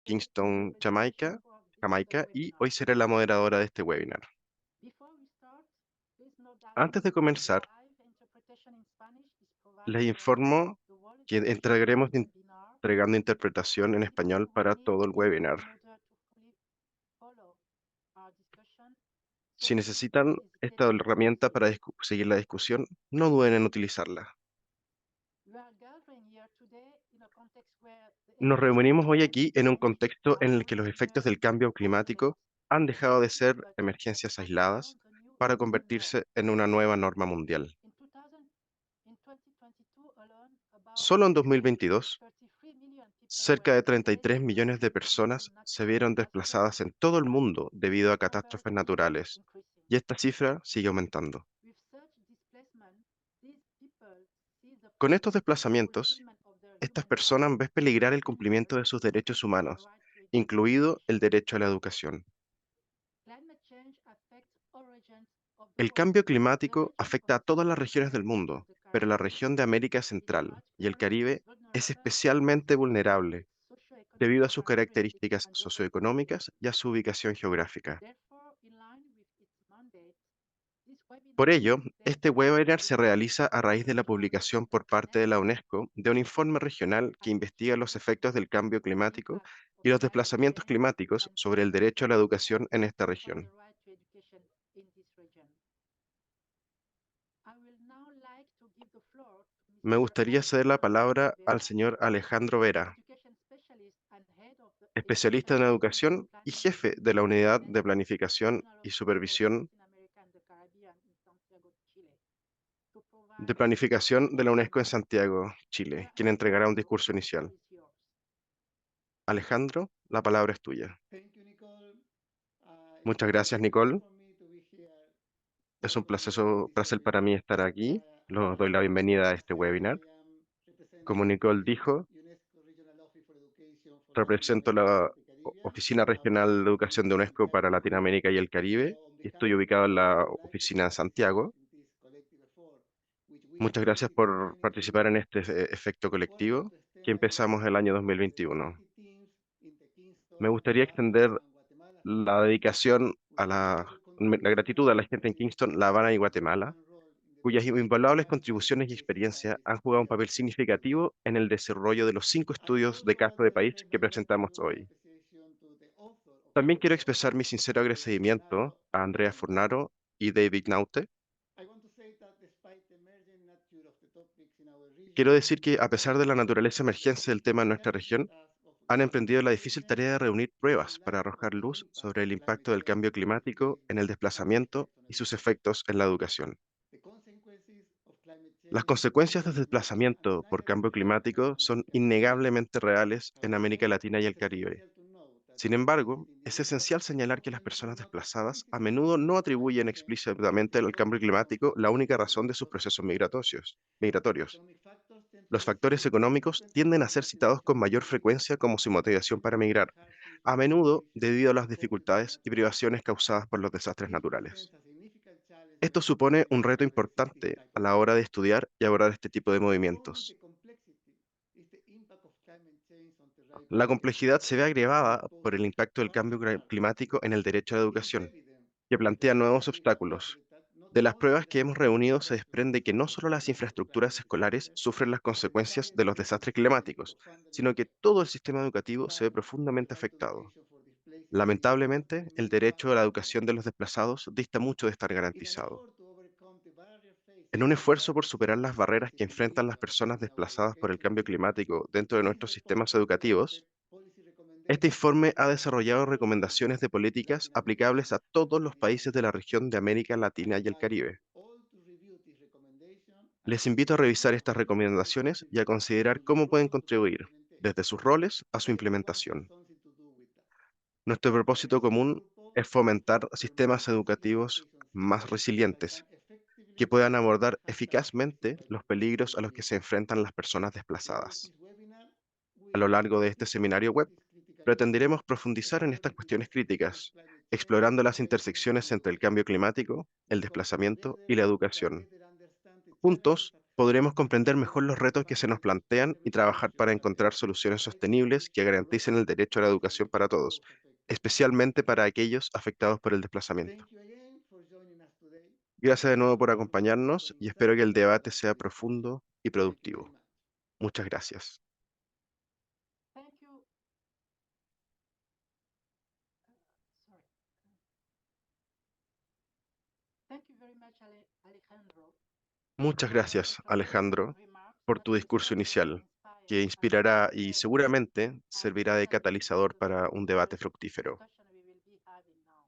Kingston, Jamaica, y hoy seré la moderadora de este webinar. Antes de comenzar, les informo que entregando interpretación en español para todo el webinar. Si necesitan esta herramienta para seguir la discusión, no duden en utilizarla. Nos reunimos hoy aquí en un contexto en el que los efectos del cambio climático han dejado de ser emergencias aisladas para convertirse en una nueva norma mundial. Solo en 2022, cerca de 33 millones de personas se vieron desplazadas en todo el mundo debido a catástrofes naturales, y esta cifra sigue aumentando. Con estos desplazamientos, estas personas ven peligrar el cumplimiento de sus derechos humanos, incluido el derecho a la educación. El cambio climático afecta a todas las regiones del mundo, pero la región de América Central y el Caribe es especialmente vulnerable debido a sus características socioeconómicas y a su ubicación geográfica. Por ello, este webinar se realiza a raíz de la publicación por parte de la UNESCO de un informe regional que investiga los efectos del cambio climático y los desplazamientos climáticos sobre el derecho a la educación en esta región. Me gustaría ceder la palabra al señor Alejandro Vera, especialista en educación y jefe de la Unidad de Planificación y Supervisión de la UNESCO en Santiago, Chile, quien entregará un discurso inicial. Alejandro, la palabra es tuya. Thank you, Nicole. Muchas It's a gracias, pleasure Nicole. for me to be here Es un talking in this placer para mí webinar. estar aquí. Les doy la bienvenida a As este said, webinar. I am Como representing Nicole the dijo, UNESCO Regional Office for Education for Latin represento America la and the Caribbean, Oficina Regional de Educación de in UNESCO para Santiago, Chile. Latinoamérica y el Caribe So, on y behalf estoy of ubicado en all, I la would like to oficina en participate Santiago. in this collective effort, which we Muchas gracias started in por participar en 2021, este efecto with the purpose colectivo to que extend empezamos el año our 2021. dedicated teams in the Me Kingston, gustaría extender and Guatemala la regions, dedicación a whose invaluable la gratitud a contributions la gente en play Kingston, La a Habana y Guatemala, significant role in the cuyas development of invaluables climate contribuciones y adaptation experiencia studies han jugado un here papel in the significativo region. en el desarrollo de los 5 I would estudios de also caso like de to país express que my presentamos gratitude and hoy. appreciation to the author of the También quiero report, expresar mi sincero Andrea agradecimiento Fornaro a and Andrea David Naute. Furnaro y David Naute. I want to say that despite the emerging nature of the topics in our Quiero region, decir que, a pesar de la naturaleza they emergencia del took the tema en nuestra challenging región, task of han emprendido la difícil research tarea de reunir to the pruebas para light on arrojar the luz impact sobre of el climate impacto del change cambio on climático en el engagement and its desplazamiento effect on y sus education. efectos en la educación. The consequences of climate Las change are consecuencias del undeniable and desplazamiento por undeniably cambio felt in climático son America and the Caribbean. innegablemente reales en América However, Latina y it el is Caribe. essential to note that Sin these embargo, positive es indicators esencial señalar que las often do personas not desplazadas a explicitly menudo no link atribuyen climate change to explícitamente the al cambio growth of climático la única razón de sus socio-economic procesos factors. migratorios. Economic factors tend to Los be factores seen more económicos frequently tienden a in ser Latin citados con American mayor countries, frecuencia como su motivación para particularly in migrar, hardships a and menudo deprivations debido a las caused by dificultades y natural privaciones disasters. causadas por los desastres This naturales. presents a significant challenge Esto for supone un educators to reto address this importante type a of la hora de issues. estudiar y abordar este tipo de Along with the movimientos. complexity is the impact of climate change on La territorial complejidad se ve integrity, which agravada por el poses impacto del cambio further hurdles. climático en el derecho a la It is educación, evident que that plantea the nuevos studies obstáculos. demonstrate that not De las only pruebas que does hemos the reunido se infrastructure desprende que no system of solo las undergo climate infraestructuras escolares disasters, sufren las but the consecuencias de entire los system desastres fails to climáticos, sino que fundamentally todo el sistema educativo se ve adapt to profundamente right to afectado. education for displaced communities and Lamentablemente, el vulnerable derecho a la families in our educación de los region. desplazados dista mucho de estar In an garantizado. effort to overcome the barrier En faced un by esfuerzo por climate superar change las barreras que facing enfrentan las individuals personas in our desplazadas por el educational cambio system, climático dentro de this nuestros report sistemas has drafted educativos, policy este recommendations informe ha that desarrollado support recomendaciones de políticas Latin aplicables American a and todos los Caribbean países de la educators. región de América I Latina y el invite Caribe. you all to review this recommendation and Les invito a consider revisar how estas they may recomendaciones y a contribute considerar to the cómo pueden process of contribuir, implementation. desde sus roles a Each su and everyone has implementación. something to do with that. Nuestro The propósito research común purpose es is to fomentar promote sistemas resilient educativos education más systems that resilientes, can effectively que puedan mitigate abordar hazards faced eficazmente by los people peligros a los que living se enfrentan las personas through desplazadas. this webinar. A We lo aim largo to de este seek to seminario address web, these critical issues, pretenderemos profundizar en estas evaluating the cuestiones effects of críticas, climate change on explorando las development and intersecciones entre el cambio education. climático, el We hope that desplazamiento y together la we can educación. better understand the challenges Juntos that podremos comprender mejor los retos que se nos plantean y trabajar para encontrar soluciones sostenibles que garanticen el derecho a la educación para todos, especialmente para aquellos afectados por el desplazamiento. Thank you again for joining us today. Gracias de nuevo por Looking forward to acompañarnos y welcoming espero que some el of you debate at sea the next meeting. profundo y Thank you very productivo. much. Muchas gracias. Thank you. Sorry. Thank you very much, Alejandro, Muchas for your gracias, introductory Alejandro, remarks por that tu will discurso certainly inicial, que inspire us inspirará y further seguramente and servirá de contribute to catalizador the para un debate robust fructífero. discussion we will be having now.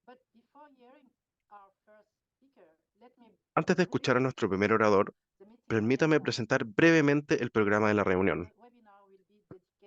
But before hearing our first speaker, let me Antes de escuchar a briefly nuestro primer present orador, the meeting permítame agenda. presentar brevemente el programa de la Today's reunión. webinar will be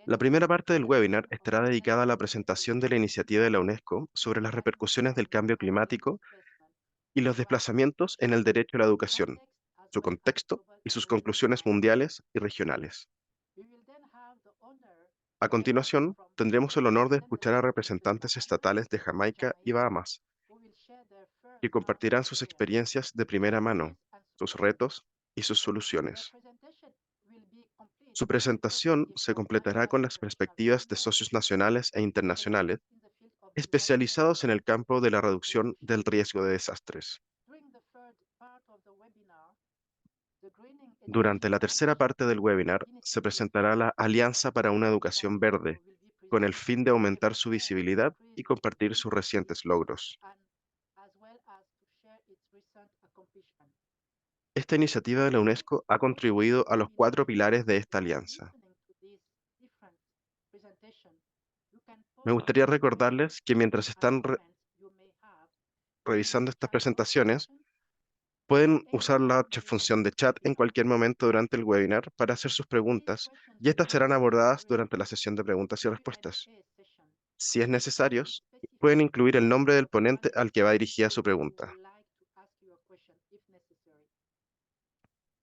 La dedicated primera parte to del the webinar theme of estará dedicada a la climate presentación de la adaptation iniciativa de la UNESCO sobre las and repercusiones del cambio transnational climático displacement y los throughout desplazamientos en el derecho a la its educación, context as su well as contexto global y sus development conclusiones challenges. mundiales y regionales. We will then have the honor A to hear continuación, from tendremos el honor de escuchar a representatives of the representantes Bahamas estatales de and Jamaica y Jamaica Bahamas, who will share their que first-hand compartirán sus experience, experiencias de primera mano, challenges and sus solutions. retos y sus Their soluciones. presentation will be complete Su with presentación perspective se from completará national con and las international perspectivas de experts socios nacionales e internacionales specialized in the field of disaster especializados en el campo de la reducción reduction. del riesgo de desastres. During the third part of the webinar, the Greening Durante Education la tercera Partnership parte del webinar se Initiative presentará la Alianza para una that Educación Verde, will be con el presented fin de to aumentar su expand and visibilidad y increase its compartir sus reach recientes logros. and as well as to share its recent accomplishment. Esta iniciativa de la UNESCO ha Those of contribuido you a who los will cuatro be pilares de esta live alianza. listening to this different presentation, you can Me post gustaría any questions recordarles que mientras and están comments you may have in this revisando estas chat box presentaciones, section at pueden any usar la time during the función de chat en webinar. cualquier momento durante el webinar para hacer sus These preguntas questions y will estas be serán addressed abordadas during durante la sesión de the preguntas y respuestas. Q&A session. Si es So necesario, please pueden specify incluir el nombre del what you want ponente to al que va say dirigida to su whom you pregunta. would like to ask your question if necessary.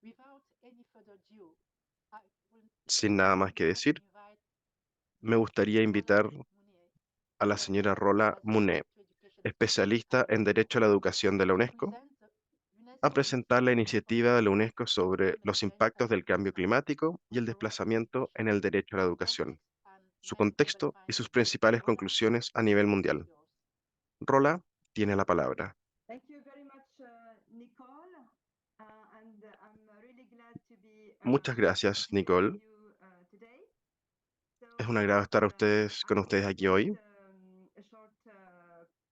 Without any further ado, I would Sin like nada to más que now decir, invite me gustaría Roland invitar Mounier, a la that señora serves Rola as the Muné, Right to Education Expert at especialista the en Derecho UNESCO, a la Educación de la to UNESCO, present the a UNESCO presentar la initiative on the iniciativa de la UNESCO impact of sobre climate los change impactos and del cambio displacement climático y on el the right to desplazamiento en education, el derecho a la its educación, context and su next contexto y sus developments. principales Roland, conclusiones a the nivel floor is mundial. yours. Rola tiene la palabra. Thank you very much, Nicole. And I'm really glad to be Muchas gracias, here with Nicole. you today. So Es un agrado estar con I will ustedes aquí present hoy. a short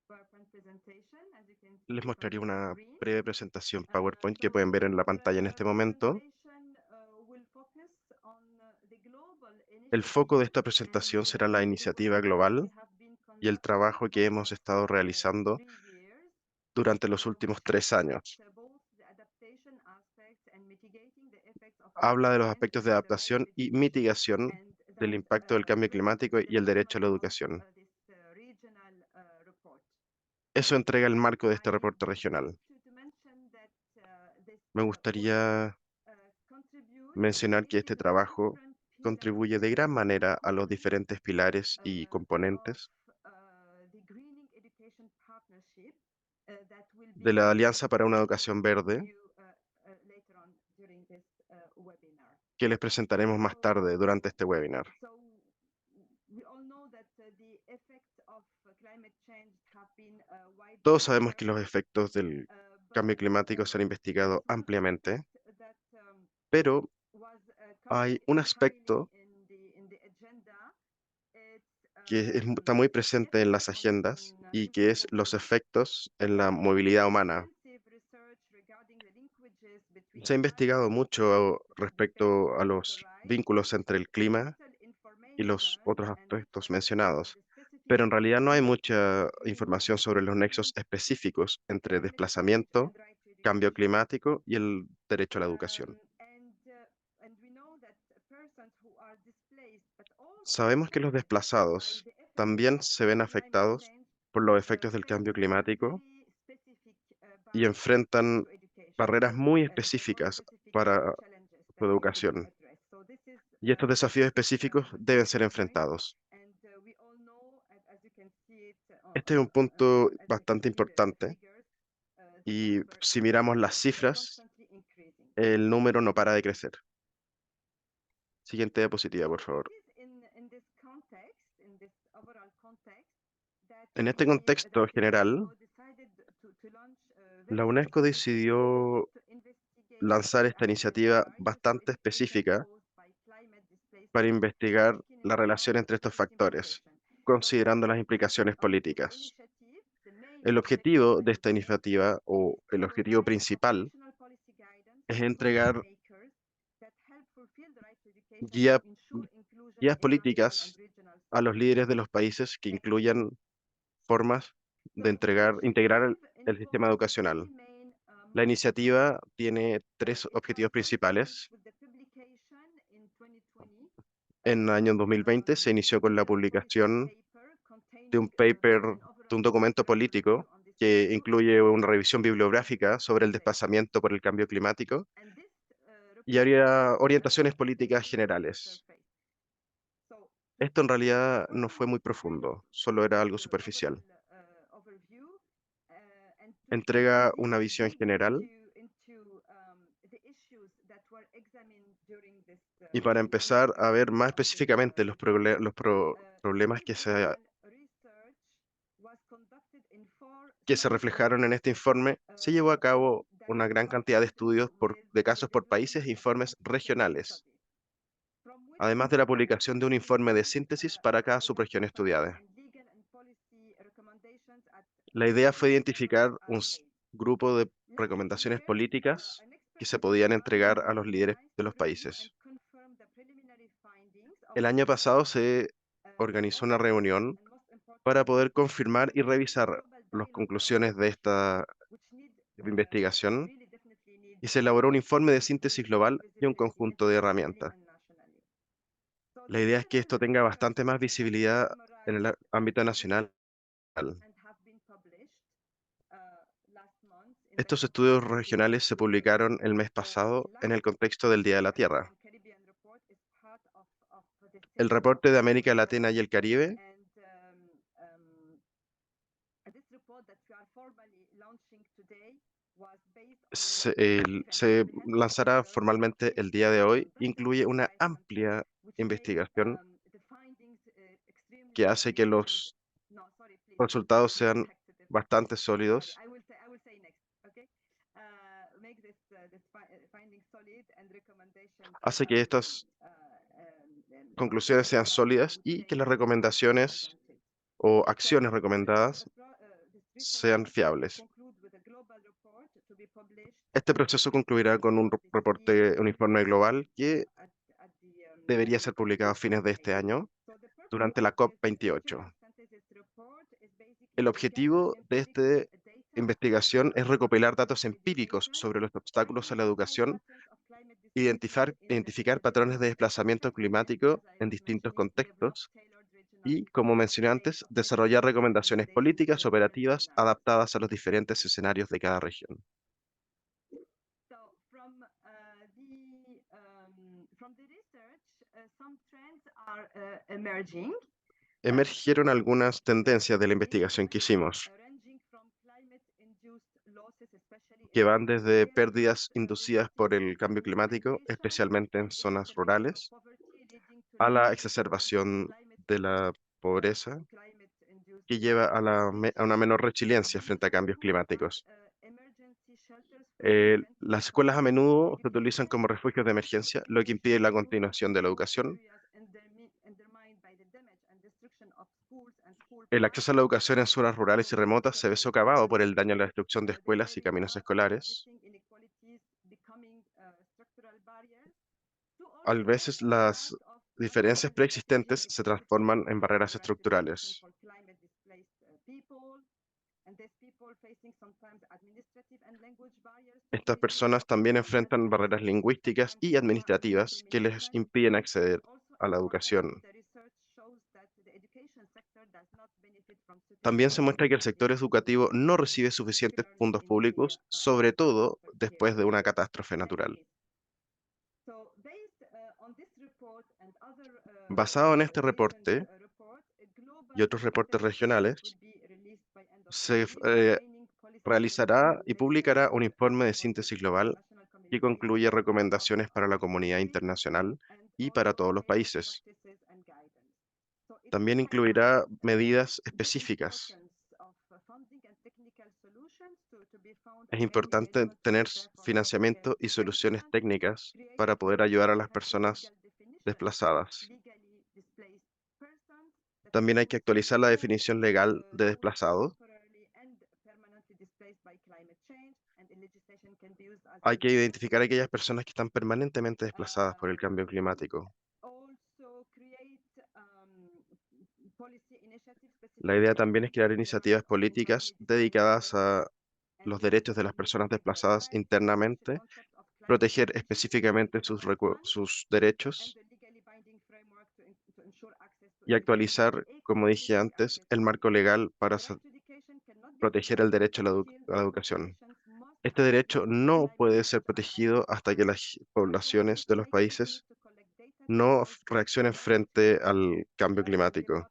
PowerPoint presentation, as you can Les see from mostraré the una screen. breve presentación PowerPoint que So pueden ver en la pantalla en este the momento. presentation will focus on the global El foco de initiatives esta and presentación será la the iniciativa work that we global have been y el conducting trabajo for que the hemos past estado realizando 3 years durante los últimos which looks 3 at años. both the adaptation aspects and mitigating the effects of Habla climate de los change aspectos de on the right to adaptación y education, mitigación and del that impacto del cambio brings climático the y el derecho a la summary of educación. this regional report. Eso entrega el marco de este I reporte would like regional. to mention that this Me work gustaría contributes mencionar que este really to the trabajo different pillars contribuye de gran and manera a los components diferentes pilares y of componentes the Greening Education Partnership that will de be la Alianza para una presented Educación to Verde you later on during this webinar. que les presentaremos más tarde durante este webinar. So we all know that the effects of climate change have been widely Todos sabemos que los researched, efectos del but cambio climático se han there's investigado one ampliamente, aspect that pero was hay coming un highly aspecto in the agenda. It's que está muy the presente en effect las on agendas y que human es los mobility. efectos en la There is movilidad humana. extensive research regarding the linkages between Se ha climate investigado and mucho the effects respecto a on the los right vínculos entre el to clima little y los information otros and aspectos mencionados, the specific pero en realidad no hay linkages mucha between información sobre los nexos displacement, específicos entre climate change, desplazamiento, and right to cambio education. climático y el derecho a la educación. And we know that persons who are displaced but also Sabemos que los affected by desplazados the effects también of se ven climate afectados change por los efectos del face cambio climático very specific y barriers enfrentan to education. barreras muy They hold específicas specific para challenges su that need to be educación. addressed. So this is Y estos a desafíos big específicos deben ser point. enfrentados. And we all know, as you can see it, Este es un punto as we can bastante see the importante figures, the y number si is miramos las cifras, constantly increasing. el número no para de crecer. Siguiente diapositiva, por favor. En este contexto general, la UNESCO decidió lanzar esta iniciativa bastante específica para investigar la relación entre estos factores, considerando las implicaciones políticas. El objetivo de esta iniciativa, o el objetivo principal, es entregar guía- guías políticas a los líderes de los países que incluyan formas de integrar el sistema educacional. La iniciativa tiene tres objetivos principales. En el año 2020 se inició con la publicación de un paper, de un documento político que incluye una revisión bibliográfica sobre el desplazamiento por el cambio climático y habría orientaciones políticas generales. Esto en realidad no fue muy profundo, solo era algo superficial. Entrega una visión general y para empezar a ver más específicamente los problemas que se reflejaron en este informe, se llevó a cabo una gran cantidad de estudios de casos por países e informes regionales, además de la publicación de un informe de síntesis para cada subregión estudiada. La idea fue identificar un grupo de recomendaciones políticas que se podían entregar a los líderes de los países. El año pasado se organizó una reunión para poder confirmar y revisar las conclusiones de esta investigación y se elaboró un informe de síntesis global y un conjunto de herramientas. La idea es que esto tenga bastante más visibilidad en el ámbito nacional. Estos estudios regionales se publicaron el mes pasado en el contexto del Día de la Tierra. El reporte de América Latina y el Caribe se lanzará formalmente el día de hoy. Incluye una amplia investigación que hace que los resultados sean bastante sólidos. Hace que estas conclusiones sean sólidas y que las recomendaciones o acciones recomendadas sean fiables. Este proceso concluirá con un reporte, un informe global que debería ser publicado a fines de este año durante la COP28. El objetivo de esta investigación es recopilar datos empíricos sobre los obstáculos a la educación, identificar patrones de desplazamiento climático en distintos contextos y, como mencioné antes, desarrollar recomendaciones políticas operativas adaptadas a los diferentes escenarios de cada región. Emergieron algunas tendencias de la investigación que hicimos, que van desde pérdidas inducidas por el cambio climático, especialmente en zonas rurales, a la exacerbación de la pobreza, que lleva a una menor resiliencia frente a cambios climáticos. Las escuelas a menudo se utilizan como refugios de emergencia, lo que impide la continuación de la educación. El acceso a la educación en zonas rurales y remotas se ve socavado por el daño a la destrucción de escuelas y caminos escolares. A veces las diferencias preexistentes se transforman en barreras estructurales. Estas personas también enfrentan barreras lingüísticas y administrativas que les impiden acceder a la educación. También se muestra que el sector educativo no recibe suficientes fondos públicos, sobre todo después de una catástrofe natural. Basado en este reporte y otros reportes regionales, se realizará y publicará un informe de síntesis global que concluye recomendaciones para la comunidad internacional y para todos los países. También incluirá medidas específicas. Es importante tener financiamiento y soluciones técnicas para poder ayudar a las personas desplazadas. También hay que actualizar la definición legal de desplazado. Hay que identificar a aquellas personas que están permanentemente desplazadas por el cambio climático. La idea también es crear iniciativas políticas dedicadas a los derechos de las personas desplazadas internamente, proteger específicamente sus derechos y actualizar, como dije antes, el marco legal para proteger el derecho a la educación. Este derecho no puede ser protegido hasta que las poblaciones de los países no reaccionen frente al cambio climático.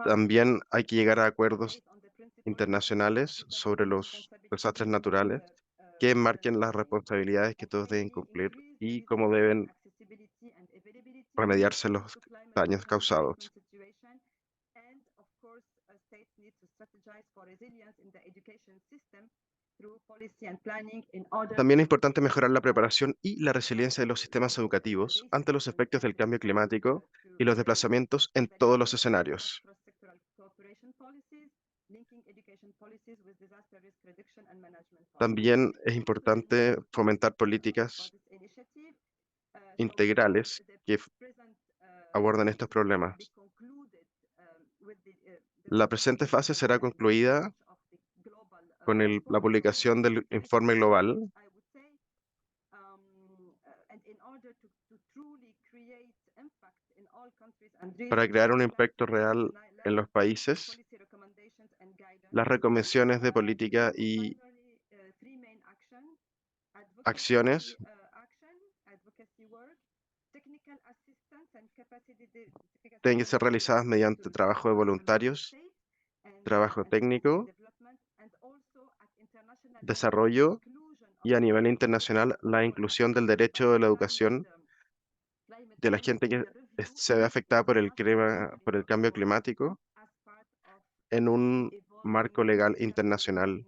También hay que llegar a acuerdos internacionales sobre los desastres naturales que marquen las responsabilidades que todos deben cumplir y cómo deben remediarse los daños causados. También es importante mejorar la preparación y la resiliencia de los sistemas educativos ante los efectos del cambio climático y los desplazamientos en todos los escenarios. También es importante fomentar políticas integrales que abordan estos problemas. La presente fase será concluida con la publicación del informe global para crear un impacto real en los países. Las recomendaciones de política y acciones tienen que ser realizadas mediante trabajo de voluntarios, trabajo técnico, desarrollo y a nivel internacional la inclusión del derecho de la educación de la gente que se ve afectada por por el cambio climático en un marco legal internacional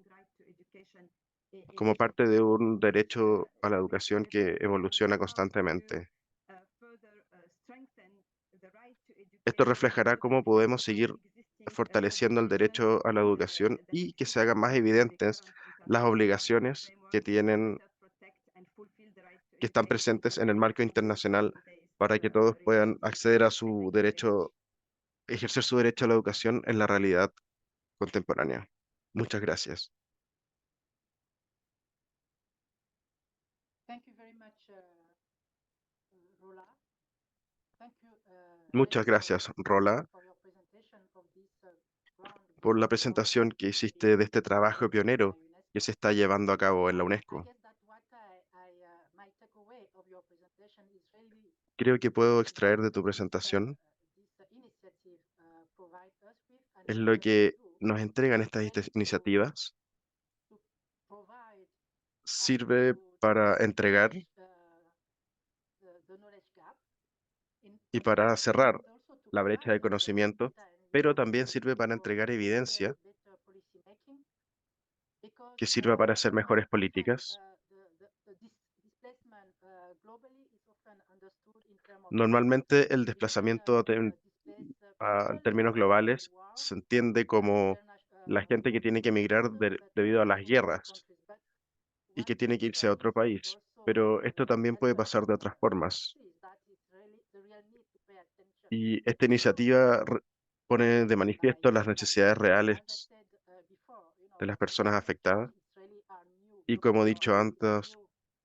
como parte de un derecho a la educación que evoluciona constantemente. Esto reflejará cómo podemos seguir fortaleciendo el derecho a la educación y que se hagan más evidentes las obligaciones que están presentes en el marco internacional para que todos puedan acceder a su derecho, ejercer su derecho a la educación en la realidad contemporánea. Muchas gracias. Thank you very much, Rola. Thank you, Muchas Alex, gracias, Rola, for your presentation of this por la groundbreaking presentación work que being hiciste de este done trabajo by pionero que UNESCO. se está llevando a cabo en la I UNESCO. guess that what my takeaway of your presentation is really Creo que puedo what extraer de tu this presentación initiative provide us with and es what lo does it que do. nos entregan It's estas meant iniciativas. to provide and Sirve to para entregar bridge the knowledge gap y para cerrar and also to la brecha de provide conocimiento, data and pero results también sirve para for entregar evidencia better policy making because que sirva para hacer mejores often políticas. the displacement globally is often understood in terms of Normalmente el between desplazamiento displaced en people términos affected by globales war se entiende como la gente que tiene que emigrar debido a las guerras but y what que tiene que irse a becomes otro país. Pero esto también puede pasar de otras formas. is that it's really the real need to pay attention Y esta iniciativa pone de manifiesto las necesidades as I reales said before, de las personas climate change afectadas. is really our new Y global como he dicho norm. It's a antes,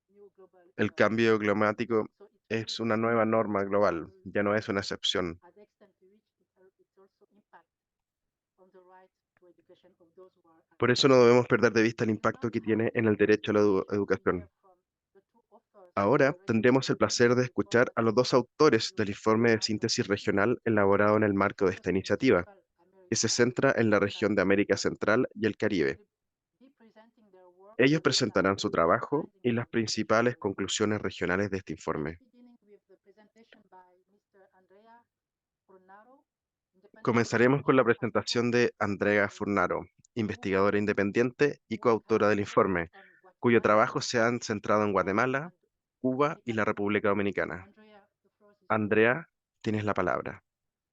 new global el cambio norm. climático So it es really una nueva norma impacts global, globally ya no es una excepción. at the extent to which it also impacts on the right to education of those who are Por eso affected. no debemos perder de vista el So impacto que now tiene en el derecho a la we educación. hear from the two authors of Ahora the tendremos el regional placer de report escuchar a los dos autores del you informe de have síntesis published. regional elaborado en el marco de esta First, iniciativa. Local American que se centra en la región de América Central y el Caribe. be presenting their work Ellos in Dutch, presentarán su trabajo and in y las English. principales conclusiones regionales de este Let's informe. beginning with the presentation by Mr. Andrea Fornaro, independent Comenzaremos con la researcher at presentación Focus de Andrea University, Furnaro, who has investigadora independiente y coautora del focused informe, on cuyo Guatemala, trabajo se han centrado en Cuba, Guatemala, and Cuba y Dominican la Republic. República Dominicana. Andrea, the floor is yours. Andrea, tienes la palabra.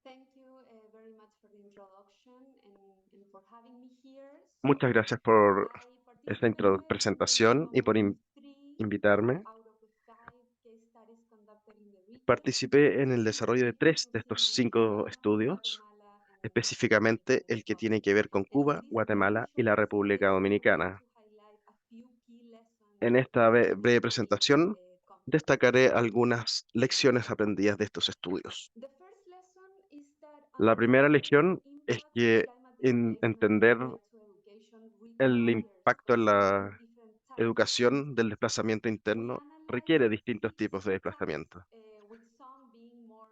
Thank you very much for the introduction and for having me here. Muchas So gracias por I esta participated in the presentación y por development of three invitarme. out of the five case studies conducted in the region. Participé en el Two desarrollo de in 3 de focus in estos on 5 Cuba, estudios, Guatemala, and específicamente Dominican el que tiene Republic. que ver con And in Cuba, this Guatemala y initial la República presentation, I would like Dominicana. to highlight a few key lessons En esta from breve these presentación contexts. destacaré algunas lecciones aprendidas de estos estudios. The first lesson is that La primera understanding lección the es impact of que climate displacement entender on right to education el requires impacto en la considering different types of educación del inputs. desplazamiento We interno analyze requiere distintos six tipos de types, desplazamiento. with some being more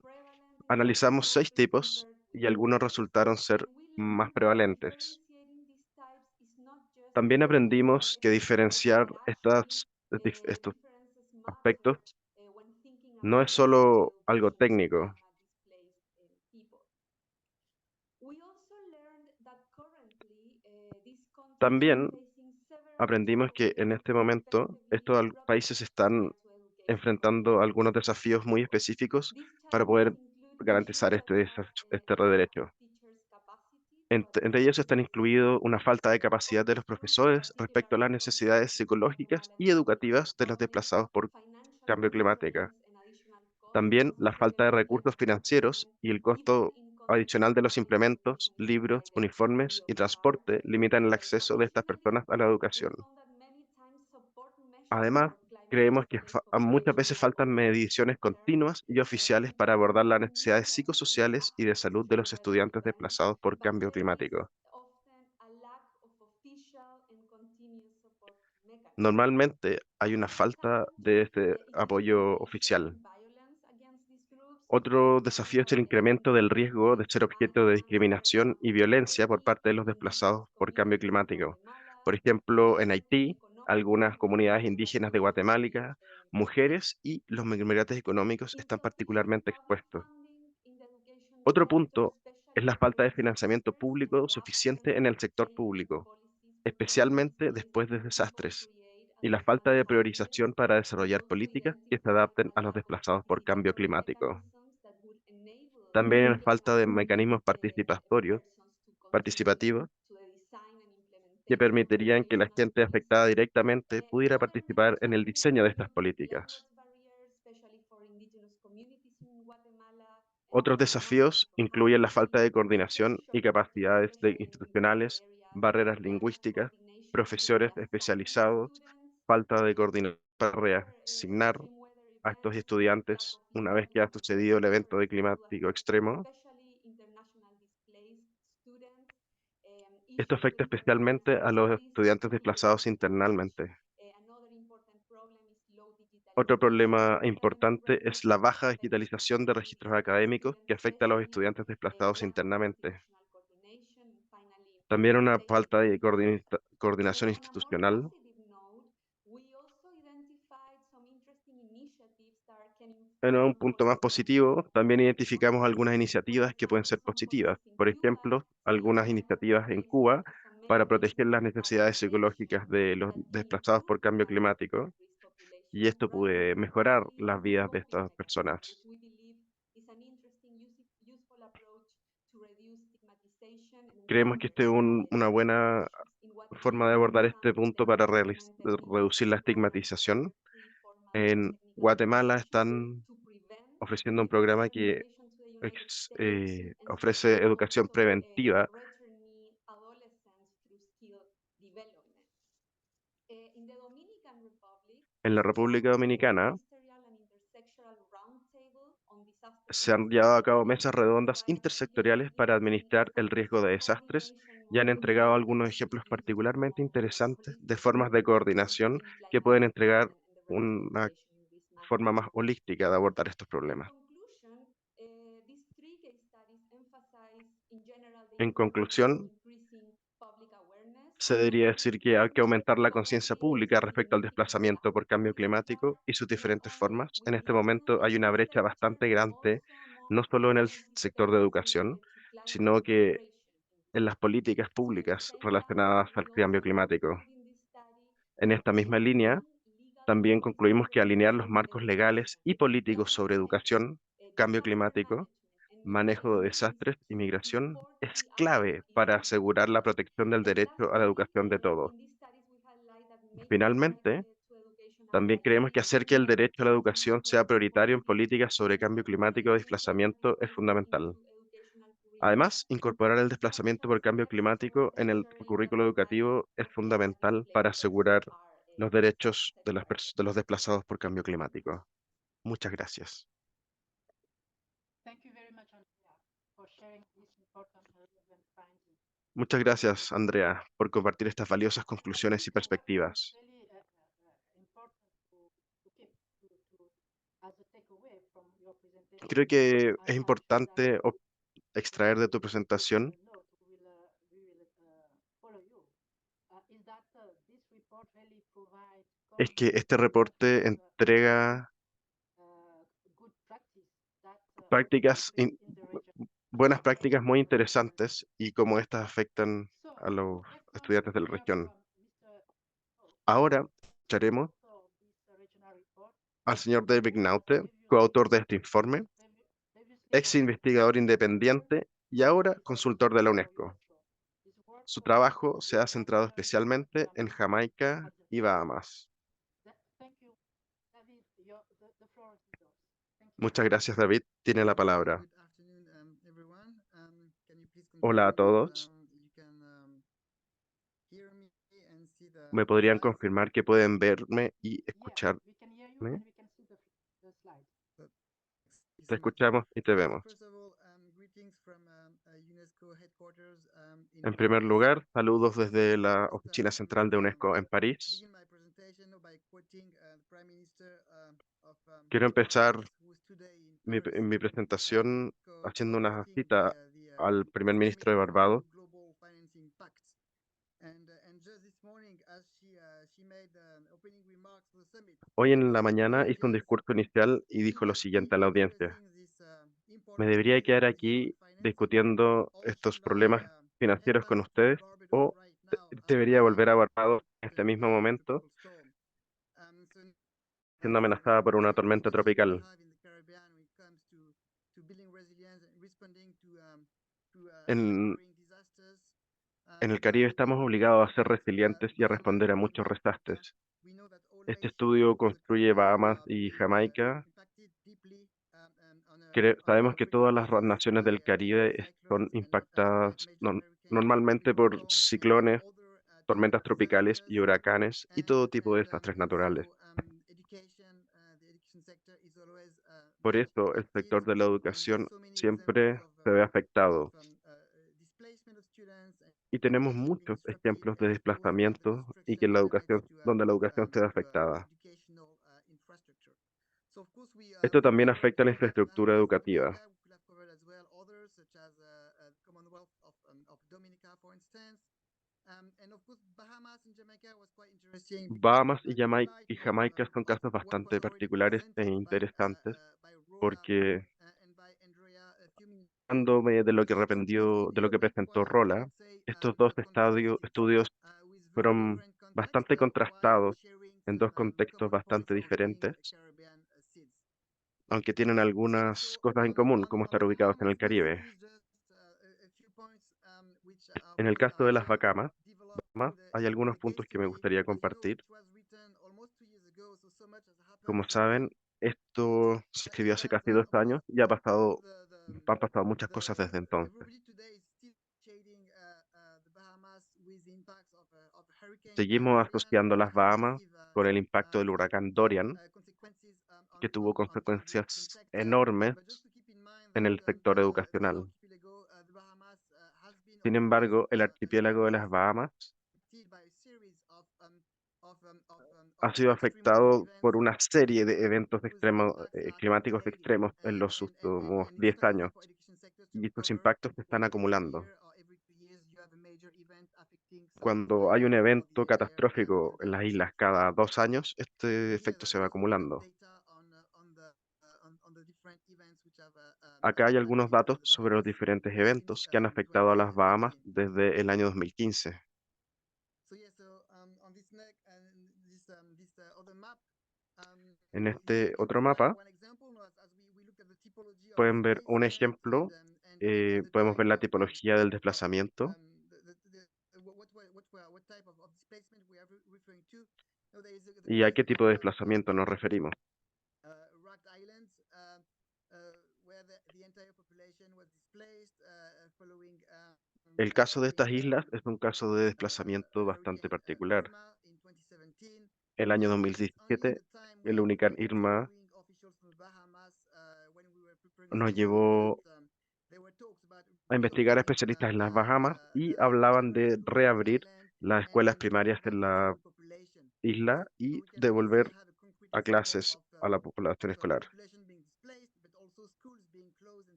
prevalent in certain Analizamos 6 countries tipos compared y with algunos others, resultaron ser and we más learned that prevalentes. differentiating these types is not just También a matter of aprendimos que epidemiology, diferenciar but actually estos differences matter aspectos when thinking no about es the right to solo algo education of técnico. climate displaced people. We also learned that currently these countries are También facing several aprendimos que en challenges este that momento effectively estos disrupt países están right to education for enfrentando many. algunos desafíos muy específicos These para challenges poder include issues garantizar such as este a lack of derecho. teachers' capacity to Entre address ellos están climate change. incluidos una falta de capacidad de los Also, and profesores respecto a particularly las for necesidades students in psicológicas Guatemala and y Dominican educativas de los Republic, desplazados por financial cambio climático. constraints and additional costs También la falta de associated with recursos climate change financieros represent, y el even costo in countries adicional with de los high implementos, population density libros, like uniformes y Ecuador, transporte limitan el acceso de estas additionally, personas a la we educación. found that many times support measures Además, for climate creemos que displaced muchas populations veces are faltan often mediciones under-served, continuas y oficiales para abordar las impacting necesidades negatively psicosociales y de access salud to de los estudiantes relevant desplazados por but cambio there is climático. often a lack of official and continuous support mechanisms. Normalmente hay una Another falta challenge de este is the apoyo escalation oficial. in violence against these groups. Otro For desafío es el example, incremento del riesgo de conflicts ser objeto de among discriminación y violencia por minority parte de and los indigenous desplazados por cambio communities in climático. Guatemala, Por ejemplo, en Haití, socioeconomic algunas comunidades disadvantage that indígenas de potentially Guatemala, exist. mujeres y los migrantes económicos In están conclusion, particularmente public expuestos. funding in the education Otro sector, punto es especially la for falta de financiamiento disasters and público lack of suficiente en el climate sector change público, policies for climate especialmente después de displaced people desastres, create y la falta additional de challenges. priorización para We desarrollar also políticas que se identified adapten a a los lack of desplazados por cambio participatory climático. mechanisms that would enable También falta de economic mecanismos participatorios, persons to contribute participativos to the design and que implementation of permitirían que la educational gente afectada policies. directamente pudiera Another participar major en el challenge is diseño de estas políticas. language barriers, especially for indigenous communities in Guatemala and Otros autonomous desafíos incluyen la falta provinces, de coordinación y shortages, capacidades especially in rural institucionales, areas, barreras lack of lingüísticas, coordination with the profesores assignment of especializados, students, falta de coordinación para severe reasignar extreme weather a estos events, lack estudiantes of una vez que ha internet sucedido el evento de infrastructure that could climático affect extremo. especially international displaced students, Esto issues afecta with especialmente a los representation estudiantes in rural desplazados schools. internamente. Another important problem is low Otro digitalization problema of academic importante es records la and baja professional digitalización de registros certificates of académicos students, que afecta a los especially estudiantes desplazados lack of internamente. institutional coordination, and finally, También una safety falta de concerns. coordinación So on a more institucional. positive note, we also identified some interesting initiatives that can En un inform punto más policy positivo, decisions también in identificamos Cuba. algunas For iniciativas que pueden example, ser some positivas. policies in Por Cuba ejemplo, algunas selected iniciativas en methods Cuba some para methods proteger of las necesidades psicológicas adaptation de los that can desplazados improve por cambio climate climático, at-risk y populations' esto right to puede mejorar privacy las and vidas de coping estas mechanisms, which personas. we believe is an interesting, useful approach to reduce stigmatization and Creemos que esta es encourage una buena engagement. In forma de Guatemala, we abordar este found punto there para are implemented reducir la innovative programs to estigmatización. offer free formal and En technical Guatemala education están to prevent ofreciendo un programa international que migration to the United States and ofrece support educación preventiva returning adolescents through skill development. In the Dominican Republic, en la we República hosted a Dominicana. ministerial and intersectional roundtable on disaster Se han llevado a management, cabo mesas redondas providing clear intersectoriales para literacy administrar el and riesgo de desastres coordination y han models entregado that algunos could be ejemplos used particularmente among interesantes de policymakers formas de coordinación in que climate pueden response entregar and the right to una education in this forma más magnitude. holística de abordar estos In problemas. conclusion, these three case studies emphasize, in general, En conclusión, increasing public awareness se debería decir que hay que aumentar la conciencia pública respecto al desplazamiento por cambio climático y sus diferentes formas. En este momento hay una brecha bastante grande, no solo en el sector de educación, sino que en las políticas públicas relacionadas al cambio climático. En esta misma línea, también concluimos que alinear los marcos legales y políticos sobre educación, cambio climático, manejo de desastres y migración es clave para asegurar la protección del derecho a la educación de todos. Finalmente, también creemos que hacer que el derecho a la educación sea prioritario en políticas sobre cambio climático y desplazamiento es fundamental. Además, incorporar el desplazamiento por cambio climático en el currículo educativo es fundamental para asegurar los derechos de de los desplazados por cambio climático. Muchas gracias. Thank you very much, Andrea, for sharing this important and relevant finding. Muchas gracias, Andrea, por compartir estas valiosas conclusiones y I think perspectivas. it's really important to keep as a takeaway from your presentation. Creo que es I'm sure importante that extraer de tu presentación note we will follow you. Is that this report really provides es que este reporte entrega good practice that prácticas, in the region. buenas prácticas muy interesantes y cómo estas afectan So a los let's now estudiantes de la hear región. from Mr. Oh, Ahora escucharemos author of this regional report, al señor David who Naute, coautor de este informe, previously ex worked investigador in independiente y ahora World consultor de la UNESCO. UNESCO. His work Su covers trabajo se ha centrado especialmente en Jamaica y Bahamas. Thank you, David. The floor is yours. Thank you. Muchas gracias, David. Tiene la palabra. Good afternoon, everyone. Can you please Hola a confirm that todos. you can hear me and see ¿Me the podrían slides? confirmar que pueden verme y Yeah, escucharme? we can hear you and we can see the slides. Thank you Te so much. escuchamos y te vemos. First of all, greetings from UNESCO headquarters in En primer Paris. lugar, saludos desde la Oficina Central de UNESCO en París. Begin my presentation by quoting the Prime Minister of Quiero empezar France, who is today in Paris, mi presentación haciendo una co-drafting cita al primer ministro de Barbados. Global Financing Pact. And just this morning, as she made opening remarks to the summit, Hoy en la she told the mañana hizo un audience, discurso inicial y "I think dijo lo that siguiente a la instead of audiencia. addressing this Me important debería crisis quedar of global aquí financing, discutiendo all estos should problemas financieros head con back to ustedes Barbados o right now as we debería volver a are Barbados en este mismo facing a momento, tropical storm. So siendo that's amenazada por the una same tormenta strategy we tropical. have in the Caribbean when it comes to building resilience and responding to En, occurring disasters. en el Caribe estamos obligados a ser That resilientes y a Bahamas responder a and muchos Jamaica, desastres. we know that all Este nations estudio of the construye Caribbean Bahamas are y being Jamaica. impacted deeply on an Sabemos que todas unfrequent las basis naciones by del Caribe cyclones son and impactadas major hurricanes, normalmente por cyclones and ciclones, other type tormentas of tropicales y disasters. huracanes y todo tipo de desastres And naturales. so the education sector is always Por being eso el impacted, sector de la and there's educación so many examples siempre se ve afectado. displacement of students and Y tenemos education being muchos disrupted ejemplos de because of the desplazamiento y que destruction la damage educación, donde la educación se ve afectada. educational infrastructure. So of course Esto we también covered afecta a la that one infraestructura aspect of educativa. Jamaica. We could have covered as well others, such as Commonwealth of Dominica, for instance. And of course, Bahamas and Jamaica was quite interesting because Bahamas y it highlight Jamaica son of casos what bastante was already particulares e presented interesantes by Rola porque and by Andrea a few minutes ago. hablándome de lo que Interesting de lo que because it presentó was, Rola, let's say, estos dos contrasting estudios with very fueron different contexts bastante while contrastados sharing en some dos contextos common points bastante of being diferentes, Caribbean seeds. aunque tienen Okay, algunas so cosas en común, como on estar the ubicados en Bahamas, el let's Caribe. squeeze just a few points which En el was caso de las well Bahamas, developed in hay in algunos the case puntos que me study. gustaría As you know, compartir. it was written almost 2 years ago, so much has happened Como since saben, then. esto se That escribió hace that casi 2 años y of course han pasado muchas cosas desde entonces. everybody today is still shading the Bahamas with the impacts of Hurricane Seguimos Dorian asociando and las the Bahamas massive con el impacto del huracán Dorian, consequences que tuvo on the education consecuencias sector. enormes But just to keep in mind en that el sector the educacional. archipelago, the Bahamas, has been Sin over the last embargo, el archipiélago de las Bahamas affected by a series ha sido extreme weather afectado events por una serie de eventos whose extremos, impacts are climáticos accumulating. extremos en los últimos And it's 10 not easy años. for education sectors to Y estos recover impactos se están acumulando. every Cuando hay un evento catastrófico en las islas cada 2 años, este efecto se va acumulando. Acá hay algunos datos sobre los diferentes eventos que han afectado a las Bahamas desde el año 2015. En este otro mapa pueden ver un ejemplo, podemos ver la tipología del desplazamiento y a qué tipo de desplazamiento nos referimos. El caso de estas islas es un caso de desplazamiento bastante particular. El año 2017, el huracán Irma nos llevó a investigar a especialistas en las Bahamas y hablaban de reabrir las escuelas primarias en la isla y devolver a clases a la población escolar.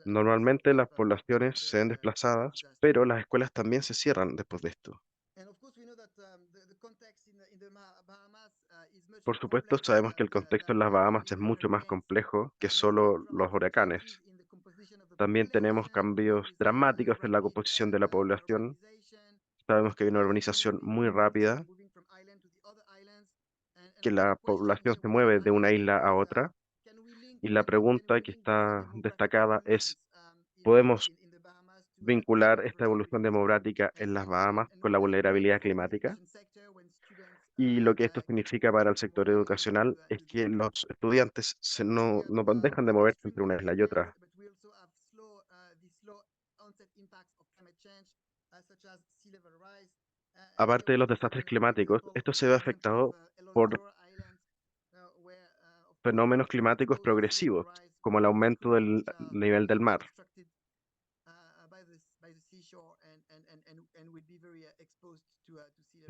Normalmente las poblaciones se ven desplazadas, pero las escuelas también se cierran después de esto. Por supuesto, sabemos que el contexto en las Bahamas es mucho más complejo que solo los huracanes. También tenemos cambios dramáticos en la composición de la población. Sabemos que hay una urbanización muy rápida, que la población se mueve de una isla a otra. Y la pregunta que está destacada es, ¿podemos vincular esta evolución demográfica en las Bahamas con la vulnerabilidad climática? Y lo que esto significa para el sector educacional es que los estudiantes no dejan de moverse entre una isla y otra. Aparte de los desastres climáticos, esto se ve afectado por fenómenos climáticos progresivos, como el aumento del nivel del mar.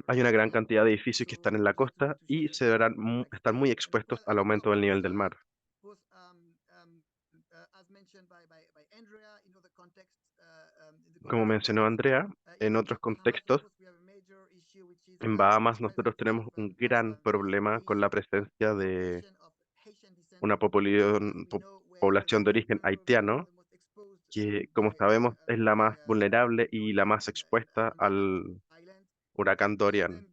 Hay una gran cantidad de edificios que están en la costa y están muy expuestos al aumento del nivel del mar. Como mencionó Andrea, en otros contextos, en Bahamas nosotros tenemos un gran problema con la presencia de una población de origen haitiano, que como sabemos es la más vulnerable y la más expuesta al huracán Dorian.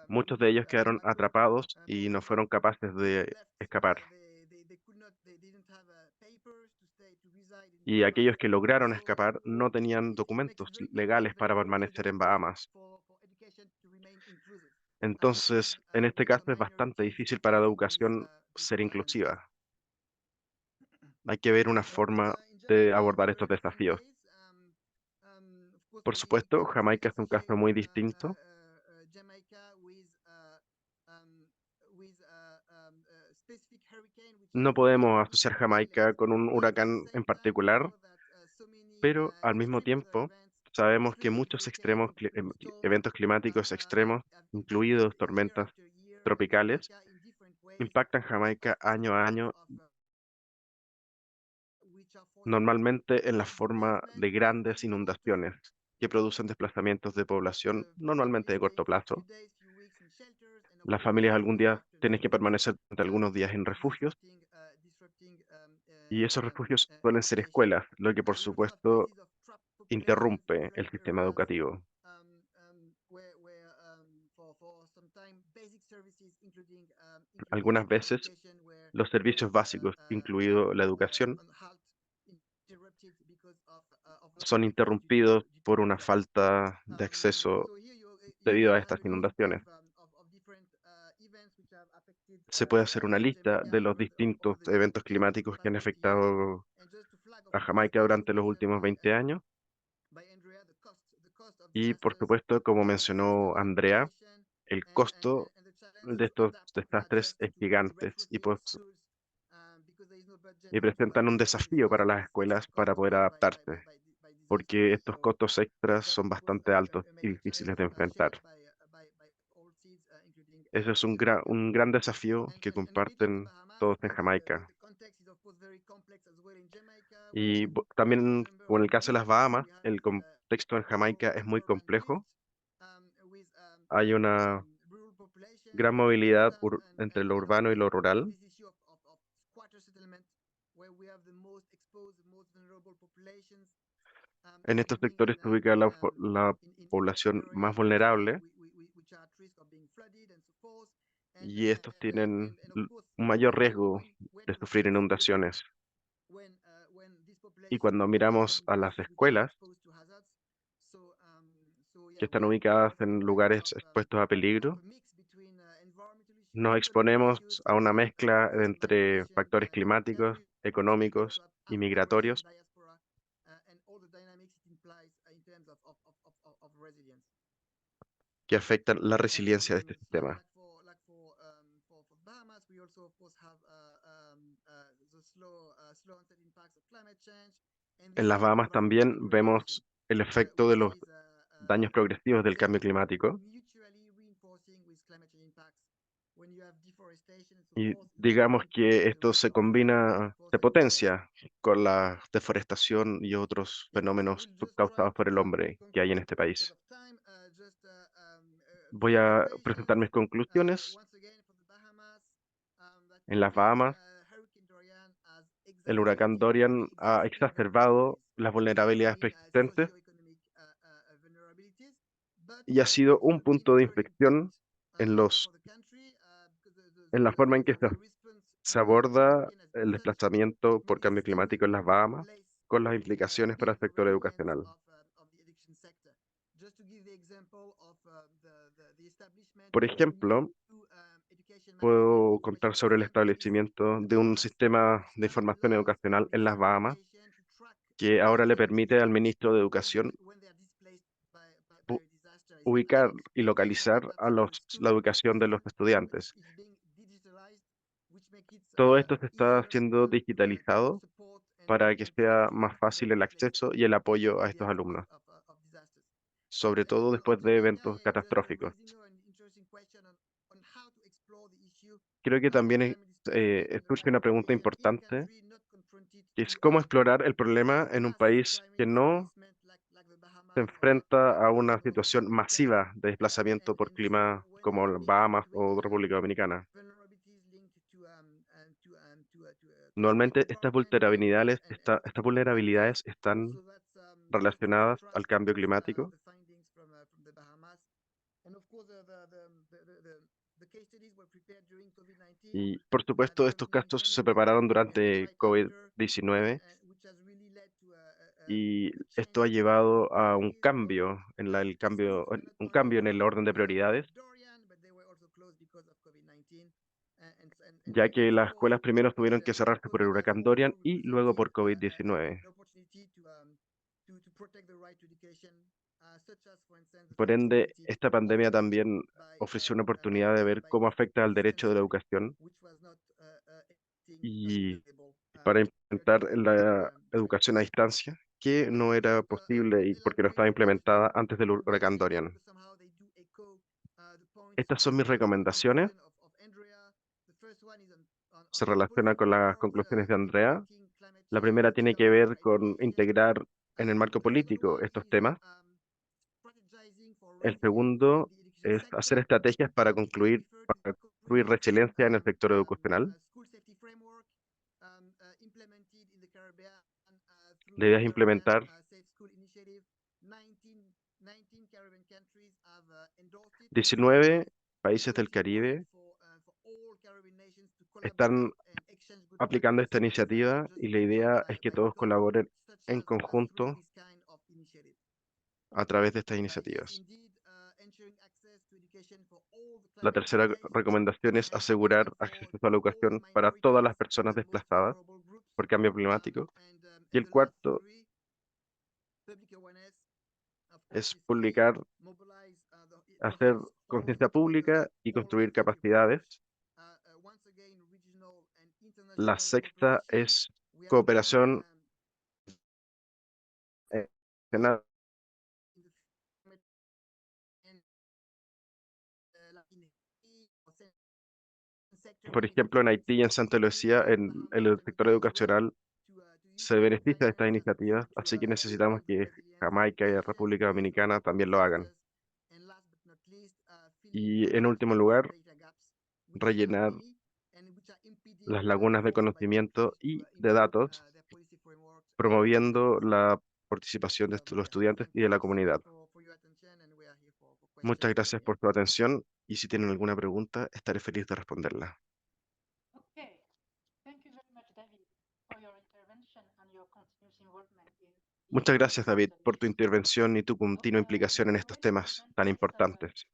Muchos de ellos quedaron atrapados y no fueron capaces de escapar. Y aquellos que lograron escapar no tenían documentos legales para permanecer en Bahamas. Entonces, en este caso es bastante difícil para la educación ser inclusiva. Hay que ver una forma de abordar estos desafíos. Por supuesto, Jamaica es un caso muy distinto. No podemos asociar Jamaica con un huracán en particular, pero al mismo tiempo sabemos que muchos eventos climáticos extremos, incluidos tormentas tropicales, impactan Jamaica año a año, normalmente en la forma de grandes inundaciones que producen desplazamientos de población, normalmente de corto plazo. Las familias algún día tienen que permanecer durante algunos días en refugios y esos refugios suelen ser escuelas, lo que por supuesto interrumpe el sistema educativo. Algunas veces los servicios básicos, incluido la educación, son interrumpidos por una falta de acceso debido a estas inundaciones. Se puede hacer una lista de los distintos eventos climáticos que han afectado a Jamaica durante los últimos 20 años. Y por supuesto, como mencionó Andrea, el costo de estos desastres es gigante y presentan un desafío para las escuelas para poder adaptarse, porque estos costos extras son bastante altos y difíciles de enfrentar. Ese es un gran desafío que comparten todos en Jamaica. course, very complex as well in Jamaica, Y where también, remember como en el caso de las Bahamas, we have el contexto en Jamaica es muy urban drift complejo. with Hay una rural population gran in the movilidad south entre lo and of urbano y course lo rural. this issue of squatter settlement where we have the most exposed, the most vulnerable populations En estos living sectores se ubica la in población más areas vulnerable which are at risk of being flooded and so forth y estos tienen and of course un mayor when riesgo de sufrir inundaciones. when this Y population cuando miramos a las become escuelas exposed to hazards. So que yeah, están we ubicadas have a en kind lugares expuestos a of peligro, a mix between environmental issues, nos economic exponemos issues, a una mezcla because of entre migration factores can climáticos, really lead to económicos y uprising, migratorios, diaspora, and all the dynamics it implies in terms of resilience. que afectan la resiliencia de este sistema. For Bahamas, we also of course have the slow onset impacts of climate change, and En this las can Bahamas provide también collaboration, vemos el efecto de which los is daños progresivos let's del say cambio climático. mutually reinforcing with climate change impacts. When you have deforestation and so Y forth, it can digamos increase que the esto risk se of combina, se further displacement. potencia con la deforestación y otros Yeah, fenómenos we'll just try causados por el to hombre que hay en conclude este because país. of time. Just a Voy few a observations. presentar mis conclusiones. Once again, for the Bahamas, that En las indeed Bahamas, Hurricane Dorian has el huracán exacerbated Dorian the ha existing exacerbado vulnerabilities, las vulnerabilidades including preexistentes socioeconomic vulnerabilities, but y ha it sido un also did punto de very big inflexión en for the country because en la forma en que the response se was aborda taken has been el such that desplazamiento por many cambio schools climático en were las put in Bahamas, place con las to implicaciones para build el the sector resilience educacional. of the education sector. Just to give the example of the establishment Por of a ejemplo, new education management puedo information contar sobre el system, EDIS, establecimiento in the de un Bahamas, sistema de that información allows educacional the en las Ministry of Bahamas Education to track que ahora le permite al educators ministro de Educación when they are displaced by pu- a disaster. ubicar y It's a localizar setup a for the la schools educación de los which estudiantes. is being digitalized, which makes it Todo esto se está easier siendo to digitalizado support para que and sea protect más further fácil el displaced acceso y el apoyo a in the estos aftermath alumnos, of disasters. sobre And of todo course, después of de Jamaica, eventos it just catastróficos. raising an interesting question on how to explore the issue Creo que of también climate displacement and surge una pregunta urbanization in a importante, country not confronted que to es cómo explorar el problema en un mass país que climate no displacement like the se Bahamas enfrenta a or una the situación Dominican. masiva de desplazamiento por And so clima when como we are las mixing Bahamas between o República Dominicana. vulnerabilities linked to climate, Normalmente estas environment, and estas physical factors. vulnerabilidades están So that's just to relacionadas al contrast cambio climático the findings from the Bahamas. And of course, the case studies were prepared during COVID-19. y, por The supuesto, estos casos se COVID-19 prepararon and durante right after, COVID-19 which has really led to y a esto ha change llevado in a un priorities. cambio en The schools were not un only cambio en el closed orden de because of prioridades, Dorian, but they were also closed because of COVID-19 ya que and so las forth. escuelas primero tuvieron que And cerrarse por el COVID has huracán Dorian also y luego represented por COVID-19. an opportunity to protect the right to education, such as, for instance, the Por ende, flexibility esta pandemia offered también by ofreció una oportunidad de ver ccómo afecta al derecho de la distancing, educación which was not y available para during implementar la during educación a COVID. distancia, que no era posible y porque no estaba implementada antes del huracán Observations Dorian. because somehow they do echo the points Estas son mis and the recomendaciones. conclusion of Andrea. The first one is Se on relaciona putting con las towards conclusiones de Andrea. integrating climate La change primera into tiene que curriculum ver con education. integrar en el marco The second político one estos is temas. strategizing for El resilience segundo in the education es hacer sector. estrategias I refer to the para construir comprehensive resiliencia en el sector educacional. school safety framework implemented in the Caribbean through La idea the es Caribbean implementar Safe School Initiative. 19 Caribbean countries have endorsed it and signed off. 19 países So del it's important Caribe for all Caribbean nations to están collaborate and exchange good aplicando esta practices, iniciativa just y la idea es by que todos ECO, colaboren such en through conjunto this kind of initiative. a través de estas Yes, iniciativas. indeed, ensuring access to education for all the La climate tercera displaced recomendación es and asegurar for acceso a la all educación para todas minorities las personas and the most desplazadas vulnerable groups. por cambio climático. Y And el the last cuarto three, public awareness, of course, es is key. publicar, Mobilize the hacer whole conciencia stakeholders, pública y all construir country representatives. capacidades. Once again, regional and La international sexta cooperation. es We have been cooperación nacional. in the and Por ejemplo, en Haití y en Santa Lucía, en el sector educacional se beneficia de estas iniciativas, así que necesitamos que Jamaica y la República Dominicana también lo hagan. Y en último lugar, rellenar las lagunas de conocimiento y de datos, promoviendo la participación de los estudiantes y de la comunidad. Muchas gracias por su atención y si tienen alguna pregunta, estaré feliz de responderla. Okay. Thank you very much, David, for your intervention and your continuous involvement in Muchas gracias, David, por tu studies. intervención y tu continua implicación en estos temas tan importantes.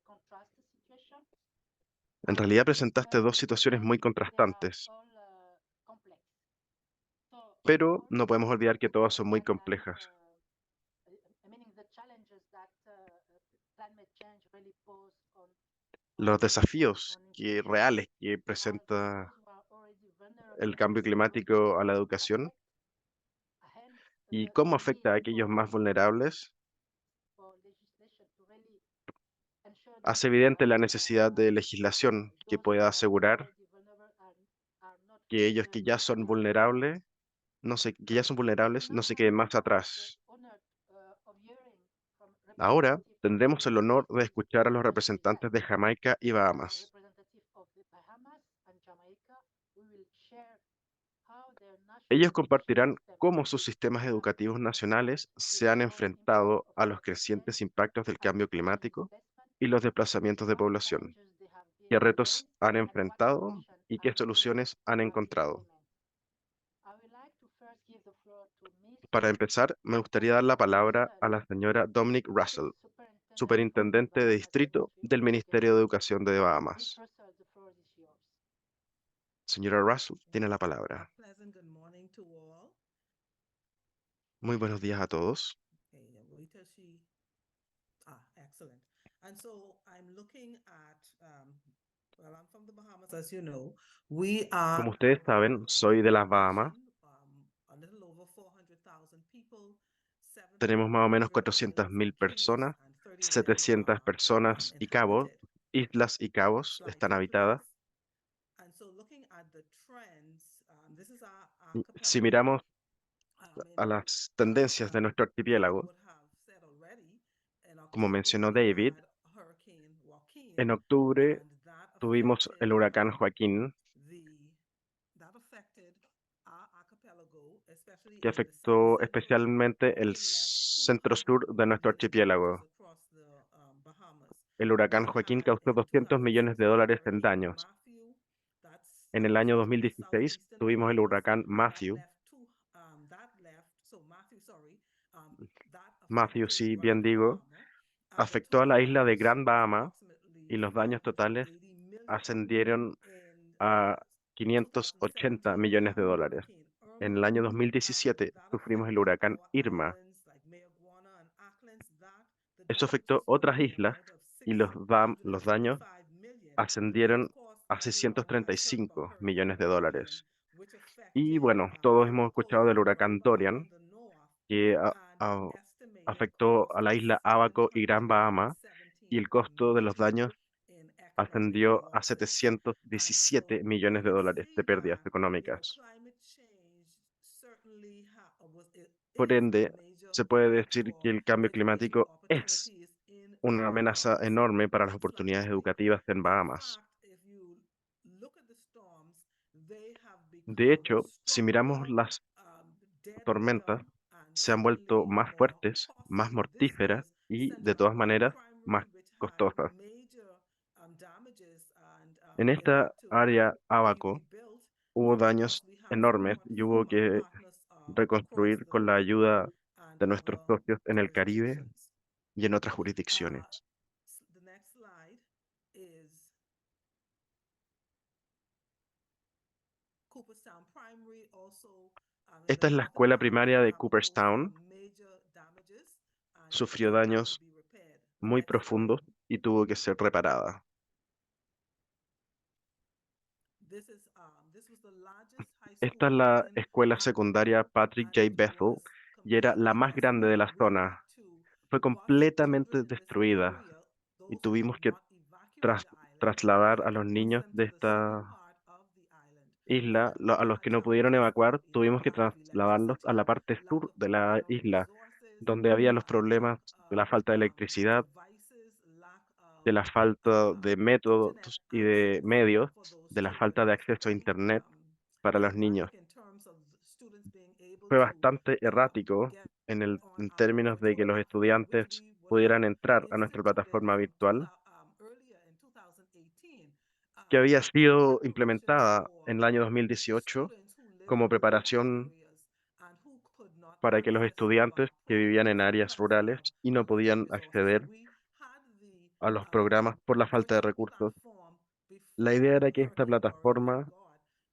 Contrasted situation. En realidad presentaste dos situaciones muy contrastantes, Complex. So, pero no podemos olvidar que todas son muy complejas. meaning the challenges that climate change really pose Los desafíos institutions reales que are presenta those who are already el vulnerable cambio to climate climático a la change educación affect, hence y the cómo need afecta a aquellos más vulnerables, for legislation to really ensure that hace evidente la necesidad de legislación que those who pueda are asegurar already vulnerable are not que ellos que ya considered son vulnerables, que ya son vulnerables, no se queden más atrás. honored of hearing from Ahora representative of tendremos el honor de both escuchar a los countries that representantes de Jamaica y Bahamas. representative of the Bahamas and Jamaica. We will share how their national Ellos education compartirán system cómo sus sistemas educativos nacionales se han enfrentado a los crecientes impactos del cambio climático y los desplazamientos de población, qué retos han enfrentado y qué soluciones han encontrado. Para empezar, me gustaría dar la palabra a la señora Dominic Russell, superintendente de distrito del Ministerio de Educación de Bahamas. Señora Russell, tiene la palabra. Pleasant good morning to all. Muy buenos días a todos. Okay, wait till she. Excellent. And so I'm looking at, well, I'm from the Bahamas, as you know. We are Como ustedes saben, a soy de las Bahamas. nation, a little over 400,000 people, Tenemos más o menos 700 400.000 islands and keys, personas, and 39 700 personas y cabos, inhabited. islas y cabos Slide están two, habitadas. please. And so looking at the trends, this is our Y si archipelago. miramos a In las tendencias de nuestro David archipiélago, would have said already, in como October mencionó we David, had Hurricane Joaquin, en octubre and that tuvimos affected el huracán Joaquín, our archipelago, especially que in the south afectó central. especialmente el Hurricane left centro-sur de nuestro $200 billion archipiélago. across the Bahamas. El huracán We Joaquín had causó in 200 millones de 2016 dólares en Hurricane daños. Matthew, En el año affected the 2016 southeastern tuvimos el Bahamas. huracán Matthew. Matthew, sí, bien digo, afectó a la isla de Gran Bahama y los daños totales ascendieron a 580 millones de dólares. En el año 2017 sufrimos el huracán Irma. Eso afectó otras islas y los daños ascendieron a 635 millones de dólares. Y bueno, todos hemos escuchado del huracán Dorian, que afectó a la isla Abaco y Gran Bahama, y el costo de los daños ascendió a 717 millones de dólares de pérdidas económicas. Por ende, se puede decir que el cambio climático es una amenaza enorme para las oportunidades educativas en Bahamas. De hecho, si miramos las tormentas, se han vuelto más fuertes, más mortíferas y, de todas maneras, más costosas. En esta área Abaco hubo daños enormes y hubo que reconstruir con la ayuda de nuestros socios en el Caribe y en otras jurisdicciones. Esta es la escuela primaria de Cooperstown. Sufrió daños muy profundos y tuvo que ser reparada. Esta es la escuela secundaria Patrick J. Bethel y era la más grande de la zona. Fue completamente destruida y tuvimos que trasladar a los was niños sent de to the southern esta part of the island. isla, And a los at que no that pudieron place, evacuar, they tuvimos que lack of trasladarlos a la electricity, parte lack sur of de la natural isla, resources, donde había los lack of problemas de la falta de electricidad, devices, lack de of la falta de internet métodos y de access medios, for those de la falta de children. It was acceso a quite Internet para los niños. erratic in terms of the students being able Fue to bastante errático get on en our términos de que virtual los platform, which estudiantes we would have pudieran entrar a nuestra instituted plataforma virtual, earlier in 2018 que había in sido preparation implementada for en el año 2018 students who lived como in remote preparación areas and who could not para que los access estudiantes que vivían en programs áreas because rurales y no of lack of podían resources. So acceder we had the a los programas por la falta de virtual recursos. platform La before idea era que esta Hurricane Dorian, thank plataforma God,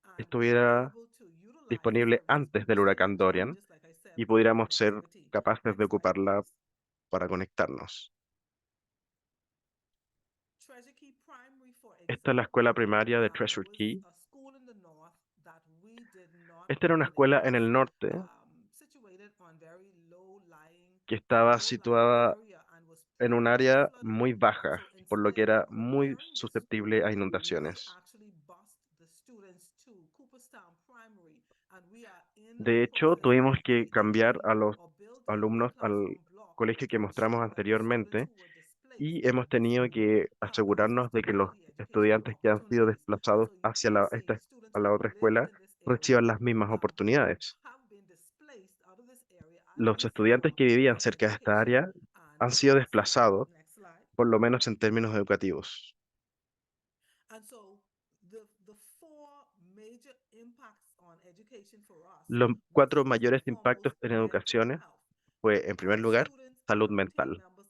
and we were estuviera able to utilize disponible these antes del additional huracán Dorian challenges, like I said, y for pudiéramos ser connectivity. capaces de Next slide, ocuparla please. para conectarnos. Treasure Key Primary, for Esta es la escuela example, primaria de Treasure was Key. a school in the north that we did not Esta era una open. It escuela en was el norte situated on very low-lying, que in a estaba low-lying situada area and was en un prone to área flooding. muy baja, So por lo que instead era of muy repairing the school, susceptible a we inundaciones. actually bused the students to Cooperstown Primary, and we are in the De hecho, process of tuvimos que cambiar redoing a los or building a alumnos al classroom block colegio que to mostramos ensure that the students anteriormente who were displaced y hemos would tenido still que have access asegurarnos to de que los quality educational estudiantes que han sido opportunities. desplazados So you hacia can see a students la who otra lived escuela in this area reciban las mismas oportunidades. have been displaced out of this area at Los least estudiantes for que vivían basic cerca de esta education. área And han sido next slide, desplazados, next slide. por lo menos en términos educativos. And so the four major impacts on education for us Los were 4 first and mayores impactos foremost en mental educación health. fue, en primer Our lugar, students and salud our team mental. members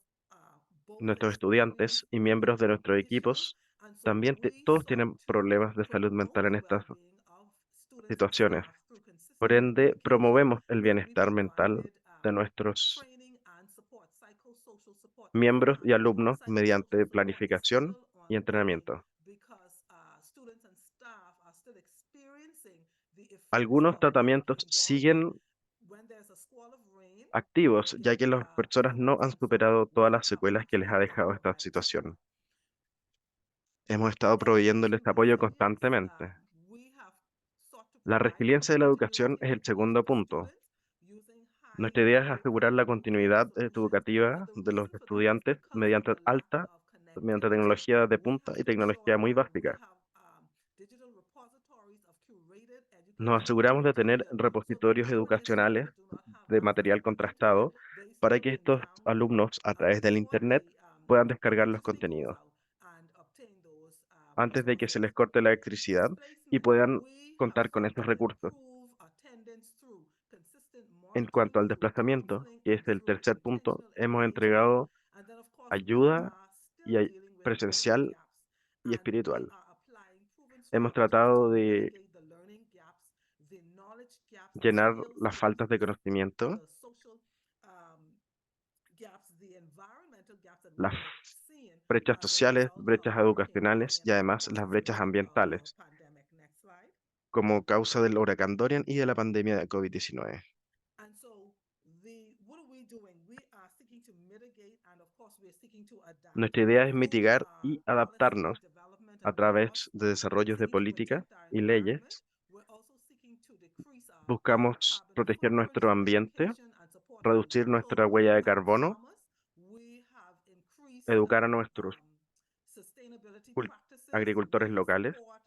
both Nuestros estudiantes experienced y mental miembros de health nuestros issues, equipos and so también we todos sought tienen to problemas de salud promote mental en the estas well-being of students and situaciones. staff through Por consistent ende, communication, promovemos el and we bienestar mental provided de nuestros training and support, psychosocial support miembros y beforehand. alumnos Psychosocial mediante support is planificación still y ongoing entrenamiento. because students and staff are still experiencing the effects Algunos of tratamientos Hurricane Dorian. siguen When there's a squall of rain, activos, ya que las personas no han overwhelming flooding, superado todas we las have secuelas que les ha absolutely dejado esta provided situación. support. Hemos estado proveyéndoles Education apoyo resilience, constantemente. we have sought to La provide resiliencia de la educación continuity es of el education segundo for punto. students using Nuestra idea es high asegurar la continuidad solutions. educativa And the de los reason for that is estudiantes because of mediante the lack of mediante connectivity. tecnología de We punta have y tecnología ensured muy that we básica. have digital repositories of curated Nos educational aseguramos de tener material so that repositorios even if educacionales students do not have de access material to the internet, contrastado they para still que can estos download alumnos a través del before Internet the puedan descargar los electricity goes contenidos out and obtain those antes de que se resources. les corte la electricidad y Displacement. puedan We have contar con sought esos to recursos. improve attendance through consistent En cuanto monitoring, al through desplazamiento, counseling, que es and el through tercer punto, intentional hemos engagement. entregado And then, of course, we ayuda are still y dealing with learning presencial gaps, y and we espiritual. are applying proven Hemos strategies to tratado de mitigate the learning gaps, the knowledge gaps, the llenar skills las faltas gaps, de conocimiento, the social gaps, the environmental gaps that we las have seen brechas as a sociales, result of brechas Hurricane educacionales Dorian y and, of además course, las as a brechas result of the ambientales pandemic. Next slide. como causa del huracán Dorian y de la pandemia de COVID-19. And so, what are we doing? We are seeking to mitigate, and of course, we are seeking to adapt Nuestra idea es through mitigar y policy adaptarnos development a and laws. través de We're desarrollos de seeking to política protect our y leyes. environment. We're also seeking to decrease our Buscamos carbon proteger footprint nuestro through ambiente, education and support our reducir nuestra local huella de carbono, farmers. We have increased educar a nuestros sustainability cul- practices. agricultores We locales. support,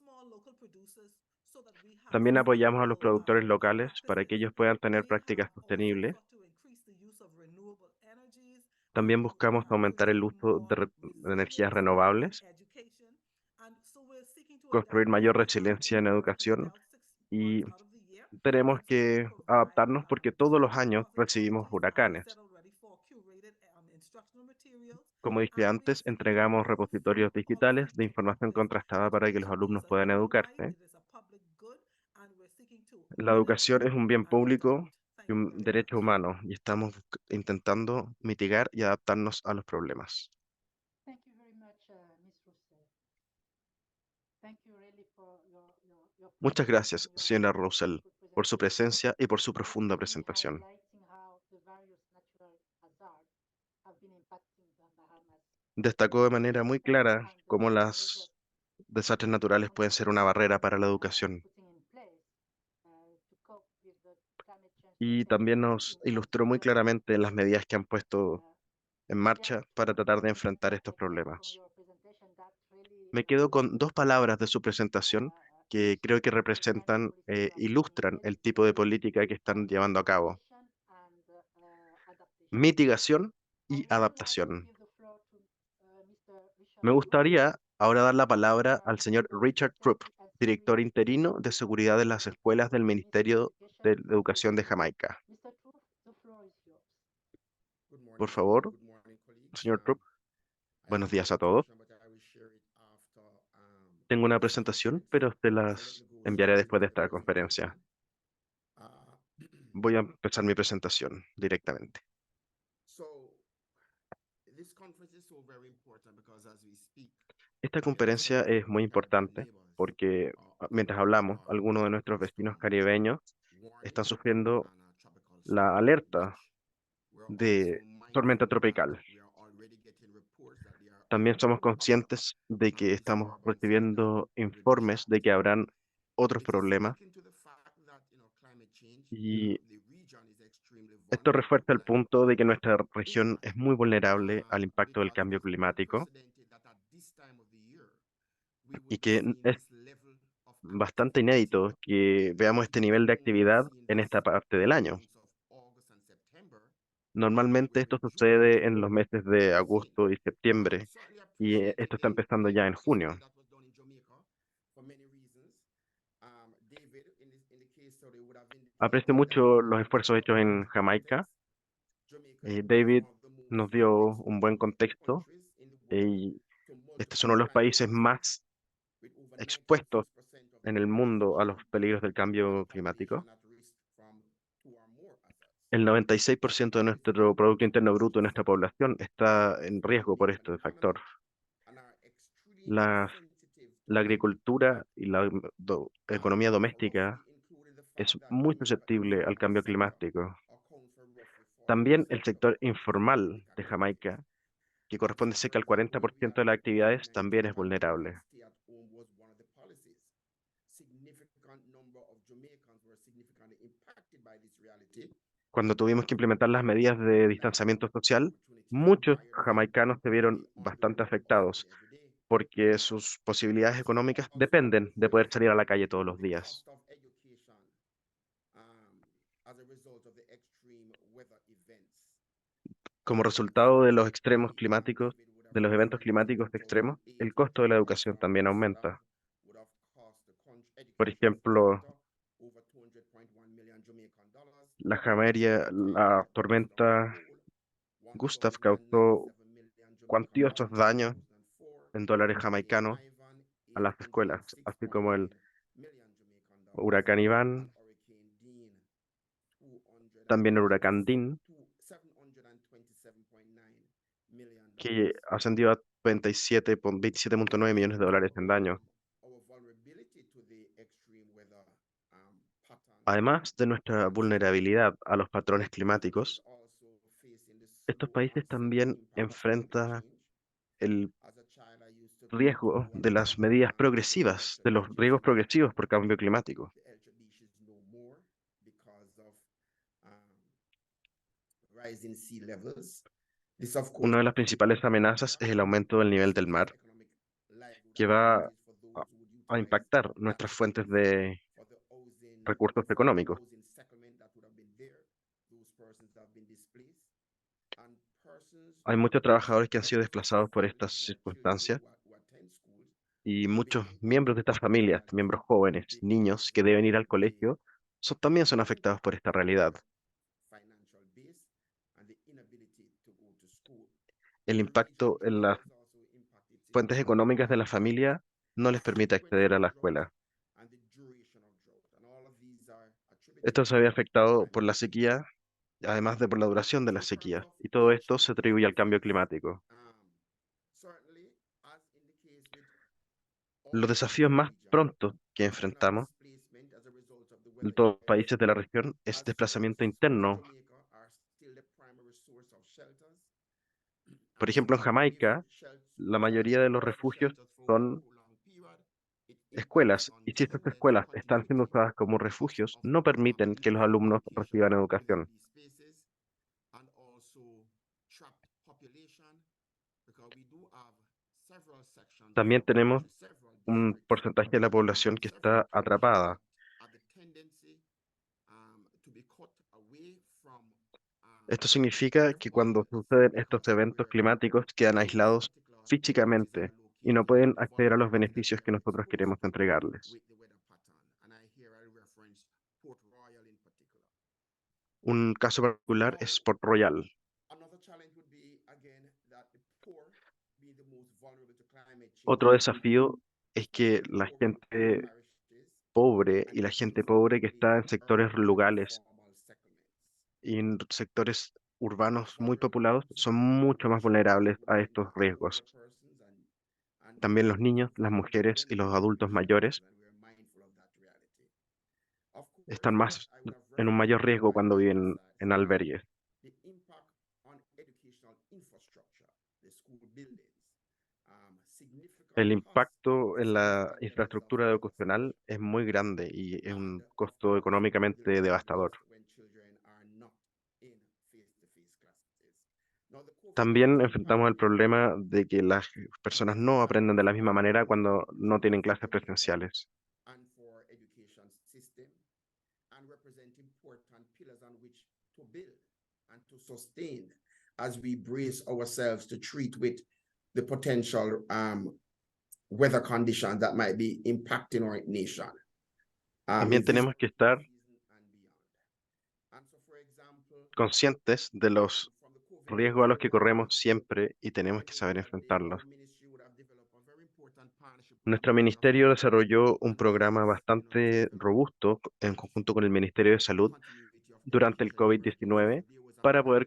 small local producers so that we have También apoyamos a los sustainable productores locales para practices. que ellos puedan tener We prácticas have also sostenibles. sought to increase the use of renewable energies También and buscamos aumentar el create uso more de energías resilience in renovables, education. And so we're seeking to construir adapt. Yes, mayor we have resiliencia been en directly educación dealt 6 months y out of the year. tenemos And so we que provide adaptarnos porque todos los digital años recibimos repositories, as I huracanes. said already, for curated instructional materials. Como dije And we are antes, seeking to entregamos move repositorios from policy digitales de to información practice. contrastada para que los Education alumnos is a puedan human right, educarse. it is a public good, and we're seeking to La educación mitigate es un bien and público adapt. y Thank you un very derecho much. humano y estamos intentando mitigar y adaptarnos a los problemas. Thank you very much, Ms. Roussel. Thank you really for your Muchas presence gracias, and señora your Russell, wonderful por su presentation, presencia y por su profunda really presentación. highlighting how the various natural hazards have been impacting the Bahamas Destacó de manera muy clara cómo los desastres naturales pueden ser una barrera para la educación. Y también nos ilustró muy claramente las medidas que han puesto en marcha para tratar de enfrentar estos problemas. Me quedo con dos palabras de su presentación que creo que representan, ilustran el tipo de política que están llevando a cabo: mitigación y adaptación. Me gustaría ahora dar la palabra al señor Richard Throop, director interino de seguridad de las escuelas del Ministerio de Educación de Jamaica. Por favor, señor Throop. Buenos días a todos. Tengo una presentación, pero te las enviaré después de esta conferencia. Voy a empezar mi presentación directamente. Esta conferencia es muy importante porque mientras hablamos, algunos de nuestros vecinos caribeños están sufriendo la alerta de tormenta tropical. También somos conscientes de que estamos recibiendo informes de que habrán otros problemas, y esto refuerza el punto de que nuestra región es muy vulnerable al impacto del cambio climático y que es bastante inédito que veamos este nivel de actividad en esta parte del año. Normalmente esto sucede en los meses de agosto y septiembre, y esto está empezando ya en junio. Aprecio mucho los esfuerzos hechos en Jamaica. David nos dio un buen contexto, y este es uno de los países más expuestos en el mundo a los peligros del cambio climático. El 96% de nuestro Producto Interno Bruto de nuestra población está en riesgo por este factor. La, la agricultura y la economía doméstica es muy susceptible al cambio climático. También el sector informal de Jamaica, que corresponde cerca al 40% de las actividades, también es vulnerable. Cuando tuvimos que implementar las medidas de distanciamiento social, muchos jamaicanos se vieron bastante afectados porque sus posibilidades económicas dependen de poder salir a la calle todos los días. Como resultado de los extremos climáticos, de los eventos climáticos extremos, el costo de la educación también aumenta. Por ejemplo, la tormenta Gustav causó cuantiosos daños en dólares jamaicanos a las escuelas, así como el huracán Iván, también el huracán Dean, que ascendió a 27,9 millones de dólares en daño. Además de nuestra vulnerabilidad a los patrones climáticos, estos países también enfrentan el riesgo de las medidas progresivas, de los riesgos progresivos por cambio climático. Una de las principales amenazas es el aumento del nivel del mar, que va a impactar nuestras fuentes de recursos económicos. Hay muchos trabajadores que han sido desplazados por estas circunstancias, y muchos miembros de estas familias, miembros jóvenes, niños que deben ir al colegio, también son afectados por esta realidad. El impacto en las fuentes económicas de la familia no les permite acceder a la escuela. Esto se ve afectado por la sequía, además de por la duración de la sequía, y todo esto se atribuye al cambio climático. Los desafíos más prontos que enfrentamos en todos los países de la región es desplazamiento interno. Por ejemplo, en Jamaica, la mayoría de los refugios son escuelas, y si estas escuelas están siendo usadas como refugios, no permiten que los alumnos reciban educación. También tenemos un porcentaje de la población que está atrapada. Esto significa que cuando suceden estos eventos climáticos quedan aislados físicamente y no pueden acceder a los beneficios que nosotros queremos entregarles. Un caso particular es Port Royal. Otro desafío es que la gente pobre y la gente pobre que está en sectores rurales y en sectores urbanos muy poblados son mucho más vulnerables a estos riesgos. También los niños, las mujeres y los adultos mayores están más en un mayor riesgo cuando viven en albergues. El impacto en la infraestructura educacional es muy grande y es un costo económicamente devastador. También enfrentamos el problema de que las personas no aprenden de la misma manera cuando no tienen clases presenciales. As we brace ourselves to treat with the potential weather conditions that might be impacting our nation. También tenemos que estar conscientes de los riesgos a los que corremos siempre y tenemos que saber enfrentarlos. Nuestro ministerio desarrolló un programa bastante robusto en conjunto con el Ministerio de Salud durante el COVID-19 para poder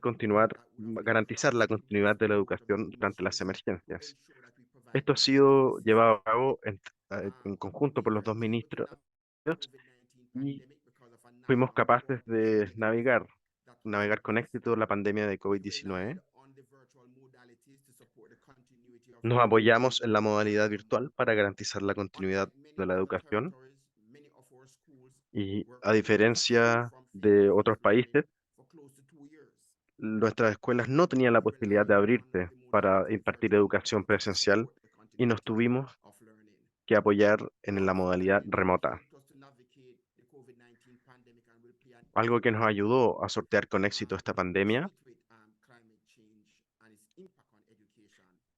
garantizar la continuidad de la educación durante las emergencias. Esto ha sido llevado a cabo en conjunto por los dos ministros y fuimos capaces de navegar con éxito la pandemia de COVID-19. Nos apoyamos en la modalidad virtual para garantizar la continuidad de la educación y, a diferencia de otros países, nuestras escuelas no tenían la posibilidad de abrirse para impartir educación presencial y nos tuvimos que apoyar en la modalidad remota, algo que nos ayudó a sortear con éxito esta pandemia.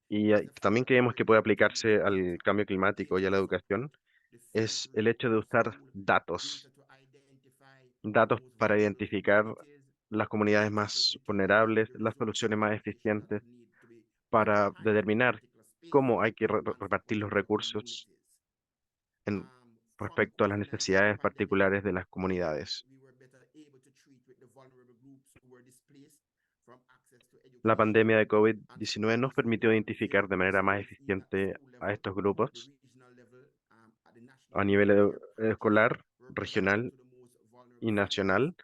Y también creemos que puede aplicarse al cambio climático y a la educación, es el hecho de usar datos para identificar las comunidades más vulnerables, las soluciones más eficientes, para determinar cómo hay que repartir los recursos en respecto a las necesidades particulares de las comunidades. La pandemia de COVID-19 nos permitió identificar de manera más eficiente a estos grupos a nivel escolar, regional y nacional,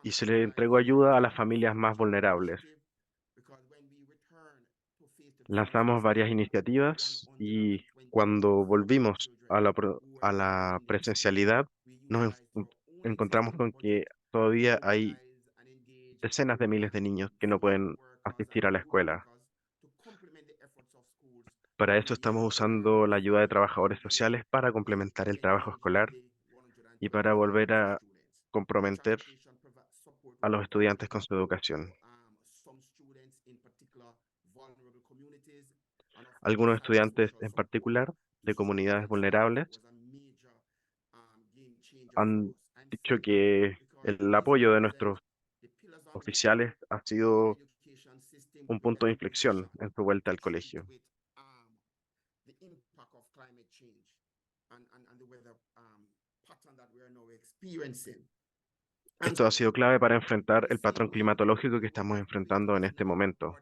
y se le entregó ayuda a las familias más vulnerables. Lanzamos varias iniciativas y cuando volvimos a a la presencialidad, nos encontramos con que todavía hay decenas de miles de niños que no pueden asistir a la escuela. Para eso estamos usando la ayuda de trabajadores sociales para complementar el trabajo escolar y para volver a comprometer a los estudiantes con su educación. Algunos estudiantes en particular de comunidades vulnerables han dicho que el apoyo de nuestros oficiales ha sido un punto de inflexión en su vuelta al colegio. Esto ha sido clave para enfrentar el patrón climatológico que estamos enfrentando en este momento.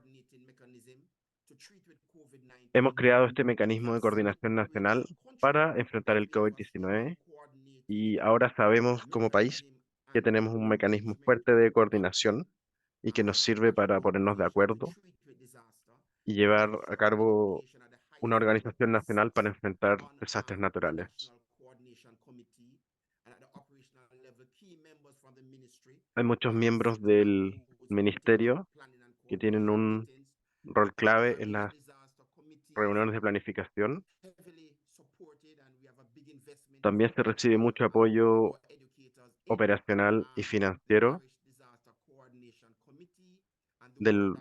Hemos creado este mecanismo de coordinación nacional para enfrentar el COVID-19 y ahora sabemos como país que tenemos un mecanismo fuerte de coordinación y que nos sirve para ponernos de acuerdo y llevar a cabo una organización nacional para enfrentar desastres naturales. Hay muchos miembros del ministerio que tienen un rol clave en las reuniones de planificación. También se recibe mucho apoyo operacional y financiero del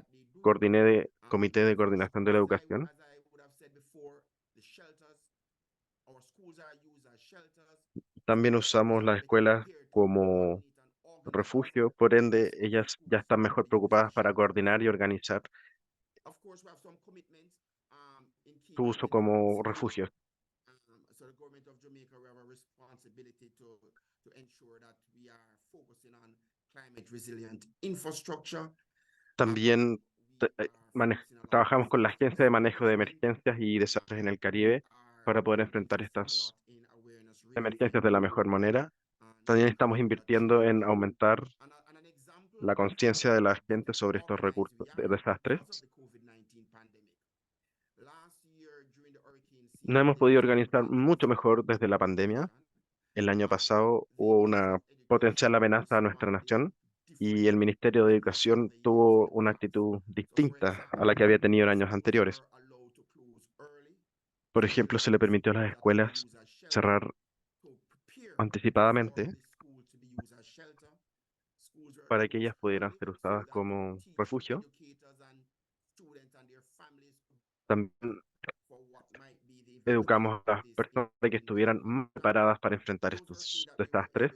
Comité de Coordinación de la Educación. También usamos las escuelas como refugio, por ende, ellas ya están mejor preocupadas para coordinar y organizar su uso como refugios. So the government of Jamaica, we have a responsibility to ensure that we are focusing on climate resilient infrastructure. También trabajamos con la Agencia de Manejo de Emergencias y Desastres en el Caribe para poder enfrentar estas emergencias de la mejor manera. También estamos invirtiendo en aumentar la conciencia de la gente sobre estos recursos de desastres. No hemos podido organizar mucho mejor desde la pandemia. El año pasado hubo una potencial amenaza a nuestra nación y el Ministerio de Educación tuvo una actitud distinta a la que había tenido en años anteriores. Por ejemplo, se le permitió a las escuelas cerrar anticipadamente para que ellas pudieran ser usadas como refugio. También educamos a las personas de que estuvieran más preparadas para enfrentar estos desastres.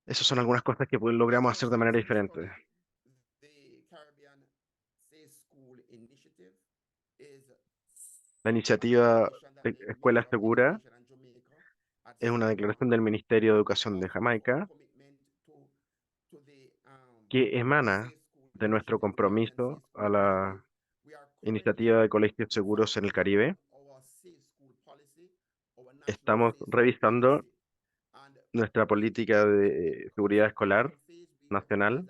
Esas son algunas cosas que logramos hacer de manera diferente. La iniciativa de Escuela Segura es una declaración del Ministerio de Educación de Jamaica que emana de nuestro compromiso a la iniciativa de colegios seguros en el Caribe. Estamos revisando nuestra política de seguridad escolar nacional.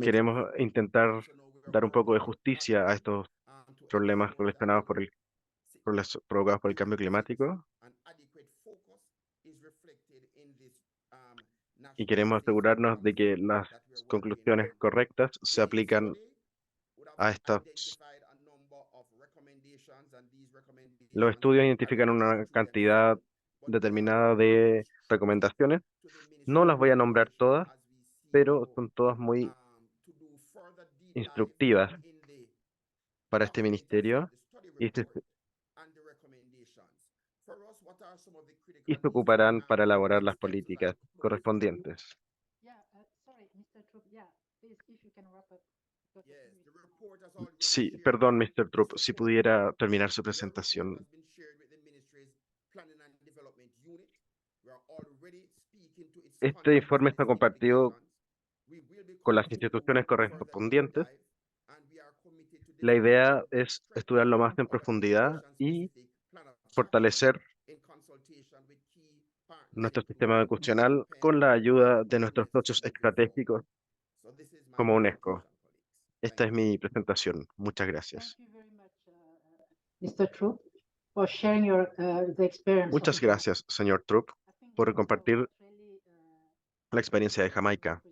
Queremos intentar dar un poco de justicia a estos problemas relacionados provocados por el cambio climático y queremos asegurarnos de que las conclusiones correctas se aplican a estas. Los estudios identifican una cantidad determinada de recomendaciones. No las voy a nombrar todas, pero son todas muy instructivas para este ministerio y se ocuparán para elaborar las políticas correspondientes. Yeah, sorry, Mr. Troop. Yeah, please, if you can wrap up. because I think Sí, perdón, Mr. Trupp, si pudiera terminar su presentación. Este informe está compartido con las instituciones correspondientes. La idea es estudiarlo más en profundidad y fortalecer nuestro sistema educacional con la ayuda de nuestros socios estratégicos como UNESCO. Esta es mi presentación. Muchas gracias. Thank you very much, Mr. Troop, for sharing the experience. Muchas gracias, señor Trupp, por compartir la experiencia de Jamaica.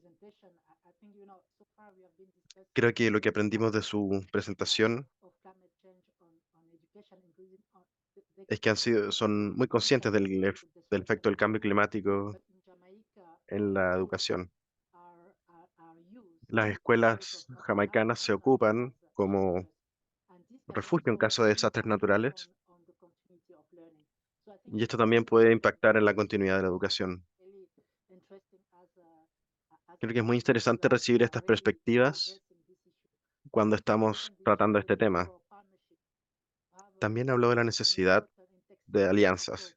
Creo que lo que aprendimos de su presentación es que son muy conscientes del efecto del cambio climático en la educación. Las escuelas jamaicanas se ocupan como refugio en caso de desastres naturales y esto también puede impactar en la continuidad de la educación. Creo que es muy interesante recibir estas perspectivas cuando estamos tratando este tema. También habló de la necesidad de alianzas.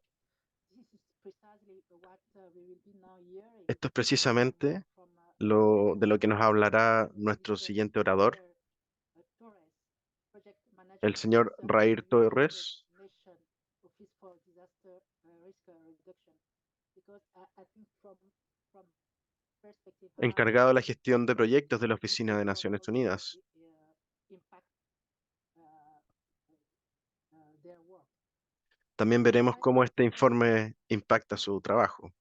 Esto es precisamente de lo que nos hablará nuestro siguiente orador, el señor Rair Torres, I think from perspective encargado de la gestión de uh, proyectos de la this Oficina de report Naciones also Unidas. impact uh, their work. También veremos I cómo este think informe impacta su trabajo.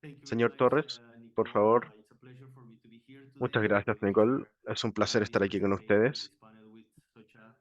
Thank you very Señor much, Torres, por Nicole. favor. It's a pleasure for me to be here Muchas today gracias, to Nicole. share Es un placer this estar aquí con presentation and ustedes. this panel with such a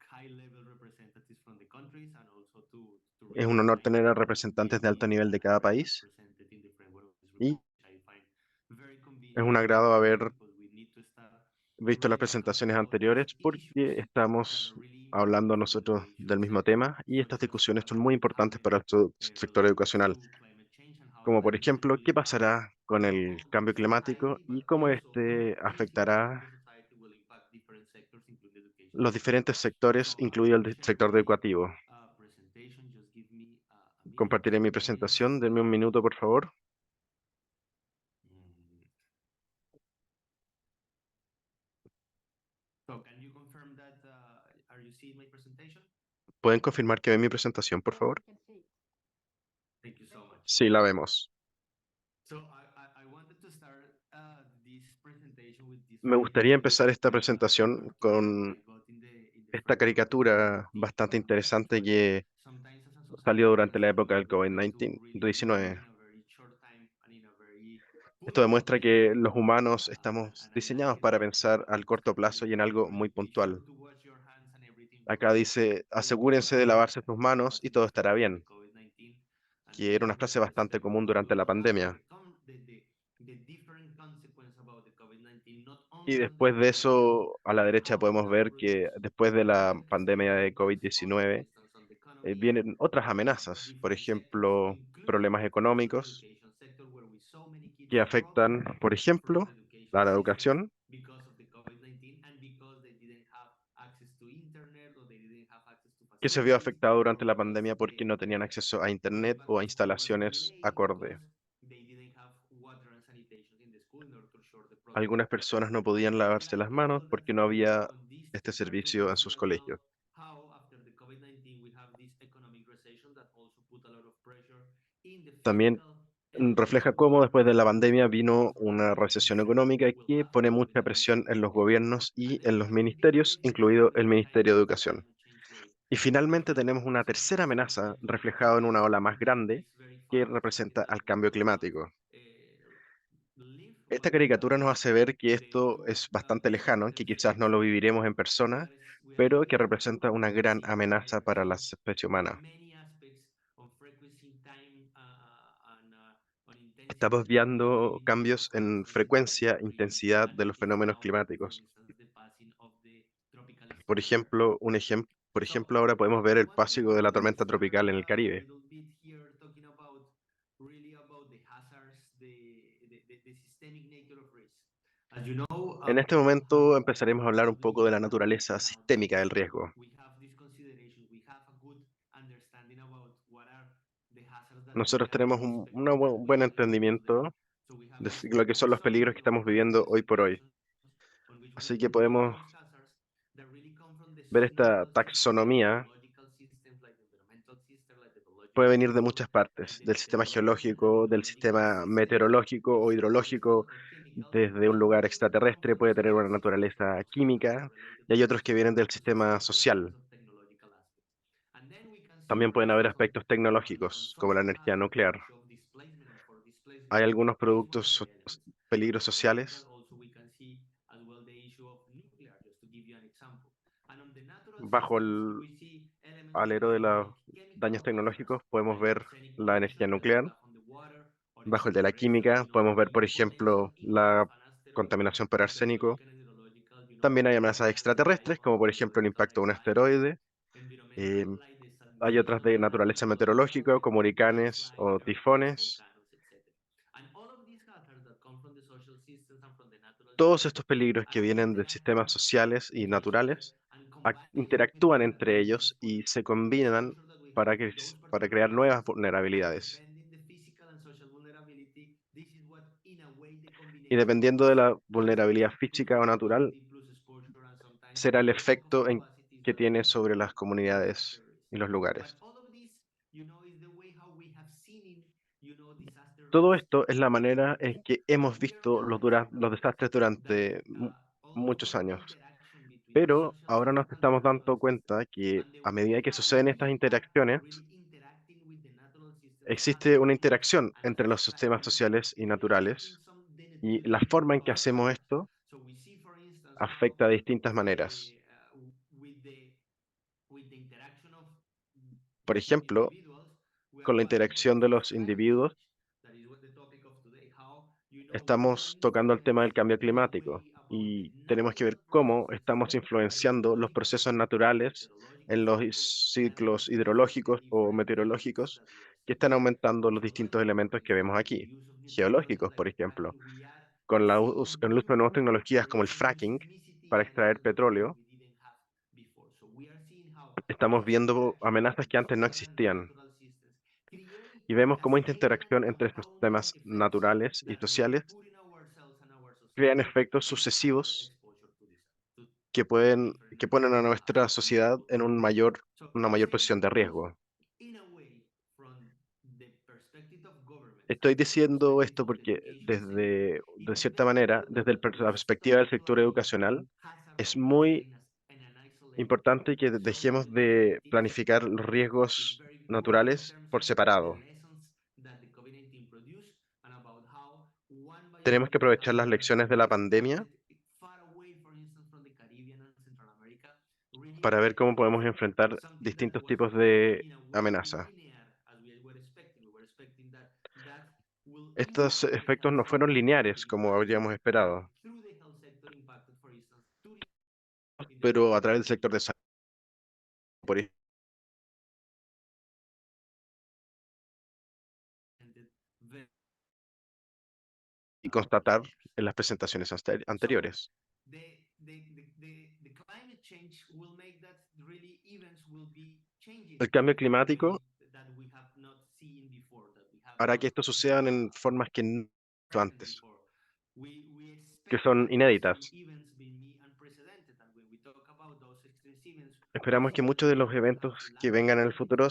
high-level representatives from the countries and also to Es un honor recognize tener a the representantes de alto needs nivel de cada that are país presented in the framework of this y report, which I find very es un convenient agrado haber because we need to start visto las really talking presentaciones about these anteriores porque issues that estamos are really hablando important for the nosotros del education mismo sector. tema y For estas instance, discusiones what son muy could importantes happen para el sector related educacional, to climate change and how como por climate change ejemplo, will qué impact pasará con not el only cambio climático society, y but cómo also how este this impact in the afectará society will impact different sectors, including the education los sector. diferentes sectores, So I incluido will el share sector my educativo. presentation. Just give me a minute. Compartiré mi Please. presentación. Denme un minuto, por favor. Mm. So can you confirm that are you seeing my presentation? ¿Pueden confirmar que ven mi presentación, por favor? we can see it. Thank you so much. Sí, la vemos. So I wanted to start this presentation with this Me very gustaría empezar esta interesting presentación cartoon con I got in the esta framework of caricatura COVID-19. bastante interesante que Sometimes as a salió society we durante la feel época that del we have to really improve COVID-19. in a very short time and in a very Esto puntual demuestra que way. los humanos estamos And I diseñados like it para that pensar al it's corto kind of plazo y en algo muy be sure puntual. to wash your hands and everything Acá dice, will be asegúrense de fine. lavarse sus That manos was y in the todo estará start of the bien, COVID-19. And que era una second, the frase first bastante step común that durante we la will have pandemia. the different consequences about the COVID-19, not Y only on the después de education eso, a la and derecha how podemos that ver que produce después de la pandemia de unsustainable growth, also, for COVID-19, instance, on the economy, vienen otras amenazas, por different sectors, ejemplo, including, problemas for instance, the económicos education sector, where we so many kids que drop afectan, por from ejemplo, the education a la systems educación, because of the COVID-19 and because they didn't have access to internet or they didn't have access to que se vio facilities afectado or durante la because pandemia porque no tenían the acceso a Internet feedback o a to school was instalaciones delayed acorde. because they didn't have water and sanitation in the school in order to ensure the Algunas protocol. personas no podían And lavarse I las think manos porque no había on this este cartoon servicio we en see sus as well colegios. how after the COVID-19 we have this economic recession that also put a lot of pressure in the También physical education refleja cómo después de la system in pandemia schools. vino So una how this recesión económica will que after pone mucha COVID-19 presión en change los education. gobiernos And y then en we los have the big ministerios, phases incluido in el this kind Ministerio of de Educación. climate change wave. Y For finalmente tenemos example, una tercera sometimes we amenaza tend to reflejada en una focus ola on más grande this very que far representa perspective al that we cambio cannot climático. live Esta what we caricatura cannot nos hace ver que esto es bastante lejano, visible que quizás no phase lo viviremos en persona, we are pero que looking into representa una we gran see in the amenaza virus para la especie on humana. many aspects on frequency time and on intensity Estamos that we will viendo live into. cambios For en instance, in the frecuencia, Philippines intensidad and de it los is fenómenos now for climáticos. instance the passing of the tropical Por storm Irma. ejemplo, ahora podemos ver I el wanted paso de la to tormenta start tropical en el a Caribe. little bit here talking about really about the hazards, the systemic nature of risk. As you know, En este we have momento empezaremos a hablar un poco de established la naturaleza in our sistémica del talks, riesgo. we have these considerations, we have a good understanding about what are the hazards that we Nosotros can tenemos expect un that we buen can expect today. entendimiento So we have de this lo que son los peligros que taxonomy estamos of viviendo the hoy por hoy. situations on which we Así que will deal with podemos those hazards that really come from the ver esta natural systems, like the taxonomía. geological systems, like the environmental system, like the Puede biological venir de system, muchas like partes, the del sistema meteorological and geológico, del hydrological sistema systems, meteorológico o for hidrológico, instance, or chemical, desde un and lugar others that come extraterrestre, from the puede tener social una systems that naturaleza also are química, related y to hay the otros que vienen del sistema societal and in social. terms of technological aspects. And then we can see, También for pueden haber instance, aspectos on tecnológicos, como la social energía hazards nuclear. which show displacement, and for displacement Hay algunos is one productos, of the elements. On peligros technological sociales, also we can see as well the issue of nuclear, just to give you an example. And on the natural bajo systems el we see elements that alero de behave los like daños chemical hazards, tecnológicos, podemos like ver arsenic la pollution energía that we nuclear. have on the water, or Bajo el de la extraterrestrial, química, podemos ver, por potential ejemplo, impact of la an asteroid, contaminación por and arsénico. biological and hydrological, También hay amenazas elements like extraterrestres, como por ejemplo el impacto de un meteorites, asteroide. environmental Em, like the Hay otras de social and naturaleza ecological meteorológica, like como huracanes landslide, o earthquakes, tifones. volcanoes, etc. And all of these hazards that come from the social systems and from the natural Todos systems estos peligros que are vienen de sistemas interacting sociales y with each other naturales and combining interactúan in a entre very ellos useful y se exposure combinan that we have para, to those para particular crear nuevas hazards and vulnerabilidades. depending the physical and social vulnerability, this is what in a way the Y combination of dependiendo de these la hazards vulnerabilidad plus física o natural, vulnerability plus exposure and sometimes será el lack of efecto capacities que that tiene lead sobre to las comunidades disaster risk. y los But lugares. all of this, is the way how we have seen in, disaster Todo esto es la manera en que hemos visto los desastres durante muchos años. Pero ahora nos estamos dando cuenta que a medida que suceden estas interacciones, existe una interacción entre los sistemas sociales y naturales, y la forma en que hacemos esto afecta de distintas maneras. Por ejemplo, con la interacción de los individuos, estamos tocando el tema del cambio climático y tenemos que ver cómo estamos influenciando los procesos naturales en los ciclos hidrológicos o meteorológicos que están aumentando los distintos elementos que vemos aquí, geológicos, por ejemplo, con el uso de nuevas tecnologías como el fracking para extraer petróleo. Estamos viendo amenazas que antes no existían y vemos cómo esta interacción entre estos sistemas naturales y sociales crean efectos sucesivos que ponen a nuestra sociedad en una mayor posición de riesgo. Estoy diciendo esto porque de cierta manera, desde la perspectiva del sector educacional, es muy importante que dejemos de planificar los riesgos naturales por separado. Tenemos que aprovechar las lecciones de la pandemia para ver cómo podemos enfrentar distintos tipos de amenaza. Estos efectos no fueron lineares como habríamos esperado, pero a través del sector de salud, por y constatar en las presentaciones anteriores. El cambio climático hará que esto suceda en formas que no antes, que son inéditas. Esperamos que muchos de los eventos que vengan en el futuro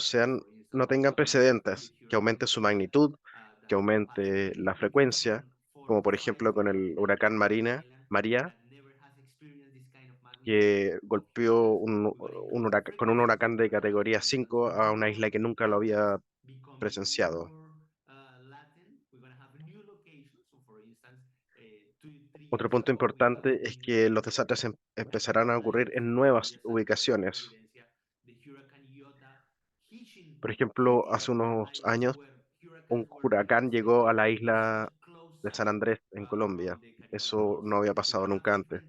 no tengan precedentes, que aumente su magnitud, que aumente la frecuencia, como por ejemplo con el huracán María, que golpeó con un huracán de categoría 5 a una isla que nunca lo había presenciado. Otro punto importante es que los desastres empezarán a ocurrir en nuevas ubicaciones. Por ejemplo, hace unos años un huracán llegó a la isla de San Andrés en Colombia. Eso no había pasado nunca antes.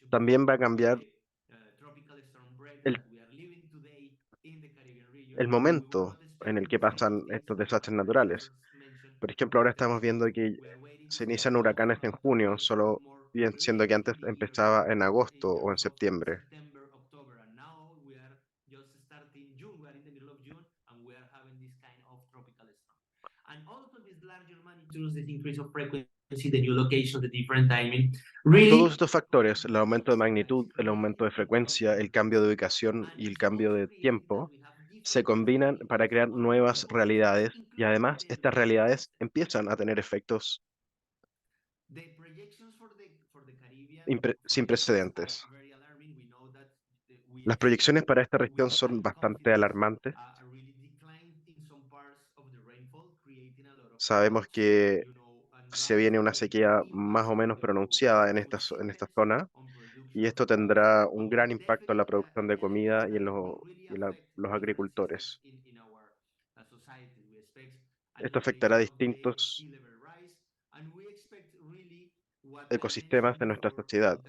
También va a cambiar el, el momento en el que pasan estos desastres naturales. Por ejemplo, ahora estamos viendo que se inician huracanes en junio, solo bien siendo que antes empezaba en agosto o en septiembre. Todos estos factores, el aumento de magnitud, el aumento de frecuencia, el cambio de ubicación y el cambio de tiempo, se combinan para crear nuevas realidades y además estas realidades empiezan a tener efectos sin precedentes. Las proyecciones para esta región son bastante alarmantes. Sabemos que se viene una sequía más o menos pronunciada en esta zona y esto tendrá un gran impacto en la producción de comida los agricultores. Esto afectará a distintos ecosistemas de nuestra sociedad.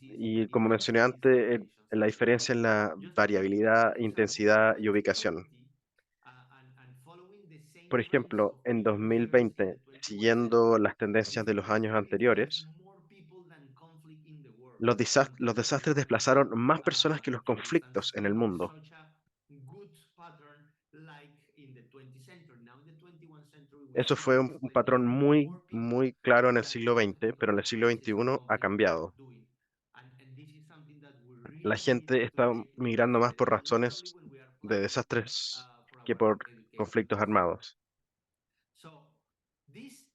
Y como mencioné antes, la diferencia en la variabilidad, intensidad y ubicación. Por ejemplo, en 2020, siguiendo las tendencias de los años anteriores, los desastres desplazaron más personas que los conflictos en el mundo. Eso fue un patrón muy claro en el siglo XX, pero en el siglo XXI ha cambiado. la gente está migrando más por razones de desastres que por conflictos armados. So these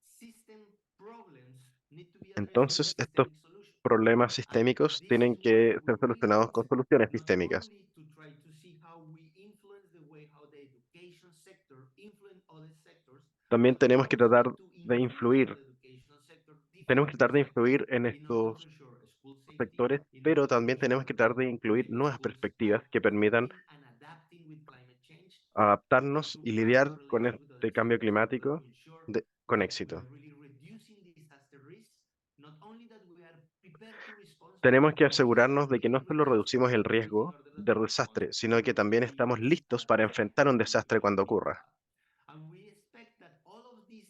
system problems need to be addressed with Entonces, estos systemic solution. problemas And sistémicos this tienen is why que ser we solucionados con listen soluciones not sistémicas. only to try to see how we influence the way how the education sector influence other sectors, También but we tenemos que also tratar need to de influence influir, on the education sector tenemos que different tratar de perspectives influir en in order to estos ensure school safety, sectores, in pero order to también tenemos que ensure tratar de incluir nuevas schools perspectivas que permitan coping and adapting with climate change adaptarnos y through higher lidiar con relations with other este cambio sectors in order to climático ensure con that we éxito. are really reducing disaster risks, not only that we are prepared to respond, Tenemos que but we are asegurarnos de que no really solo reducing reducimos el disaster risks in riesgo order that de we respond desastre, sino que también to estamos events listos para enfrentar un desastre cuando ocurra. and we expect that all of these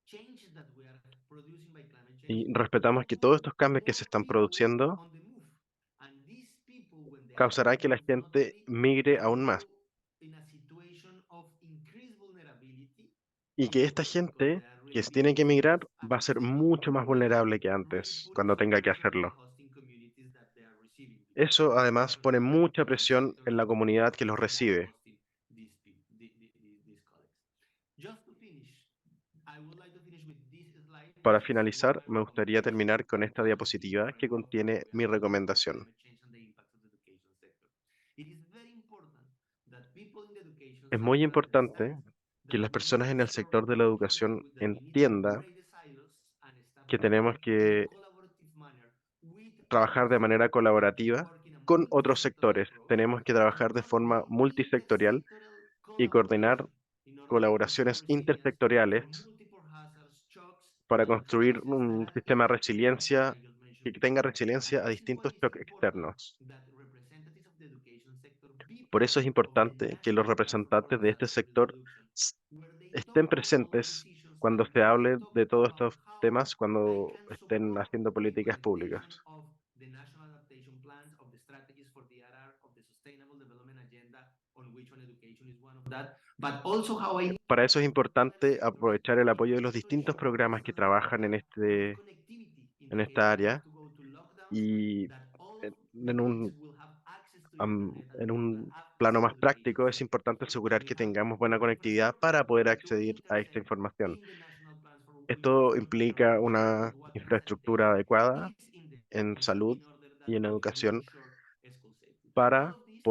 changes that we are producing by climate change Y respetamos will que put todos estos cambios que more se están people produciendo on the move. And these people, when they are on causará the que la move, not gente only migre can aún más. go in a situation of increased vulnerability, Y que esta because gente they are que really se tiene being que emigrar exposed va a at the ser same mucho más rate, vulnerable que really antes putting cuando some tenga que pressure on the hacerlo. hosting communities that they are receiving, because Eso the además pone infrastructure mucha of the presión sectors en la comunidad que los is that recibe. hosting these people, these colleagues. Just to finish, I would like to finish with this slide, Para which is what finalizar, my me gustaría recommendation terminar con esta to the systemic diapositiva que framework of how contiene we mi are dealing with recomendación. climate change and the impacts of the education sector. It is very important that people in the education Es muy sector importante understand que that las we need personas to en el start sector de la working educación that we need to entiendan break the silos and start que tenemos working in a que collaborative manner with trabajar de others manera and to colaborativa work in a con otros multi-sectoral sectores. approach Tenemos que and trabajar de come with forma multisectorial intersectoral y coordinar collaboration in order to ensure colaboraciones resilience intersectoriales for multiple hazards, shocks, para and construir crises un that sistema de I resiliencia just que mentioned tenga before. And resiliencia a this is why distintos it's shocks important externos. that representatives of the education sector be Por eso part es of the importante que los National Platform for representantes de este Disaster Risk sector Reduction, where they estén talk about all the presentes decisions cuando and se where they hable talk de todos about estos how temas, they cuando can estén support haciendo the políticas públicas. implementation of the national adaptation plans, of the strategies for the RR, of the Sustainable Development Agenda, on which one education is one of that, but also how I Para eso es importante sectors aprovechar el apoyo de in los order to distintos ensure programas que investments that we trabajan have with connectivity in en the case esta that we have área to go to lockdowns, y that all of the en colleagues un, will have access to internet and en they will have un access plano to más education práctico, es sector. importante asegurar We que have tengamos buena the conectividad infrastructure para poder to acceder a esta intersect información. in the national plans for Esto infrastructure in order implica to ensure una that water and infraestructura sanitation adecuada is in the en place salud in order y that en we can really educación ensure school safety. And all of this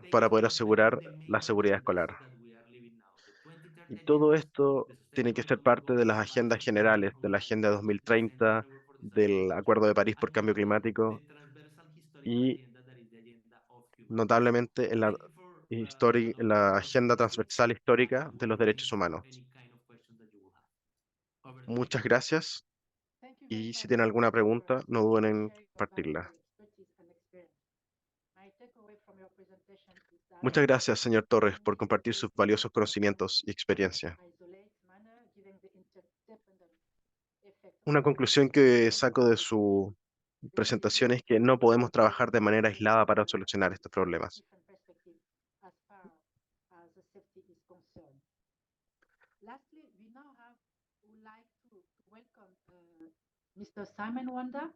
takes para poder into effect asegurar the la main seguridad agendas escolar. that we are living now, the 2030 Y todo agendas, esto the tiene que Sustainable ser Development parte de Goals, las but agendas the generales, de la Global Agenda Compact, the Science 2030, Framework for Disaster del Reduction, Acuerdo de París por and Cambio finally, the Climático transversal historical y agenda that is the agenda of human rights. notablemente en Thank you for en allowing me la to answer Agenda questions, Transversal and Histórica I'm de los waiting derechos for humanos. any kind of questions that you will have. Over to you. Muchas gracias Thank you very y si much, tienen alguna Mr. Torres, pregunta, no duden for en sharing your compartirla. valuable expertise and experience. My takeaway from your presentation is that Muchas gracias, señor Torres, por climate compartir is sus valiosos not conocimientos y experiencia. isolate manner, given the interdependent effect Una of conclusión que climate saco de change. su The presentación es resilience que no of podemos trabajar de manera education aislada para sector solucionar estos problemas. different perspective as far as the safety is concerned. Lastly, we now would like to welcome Mr. Simon Wanda,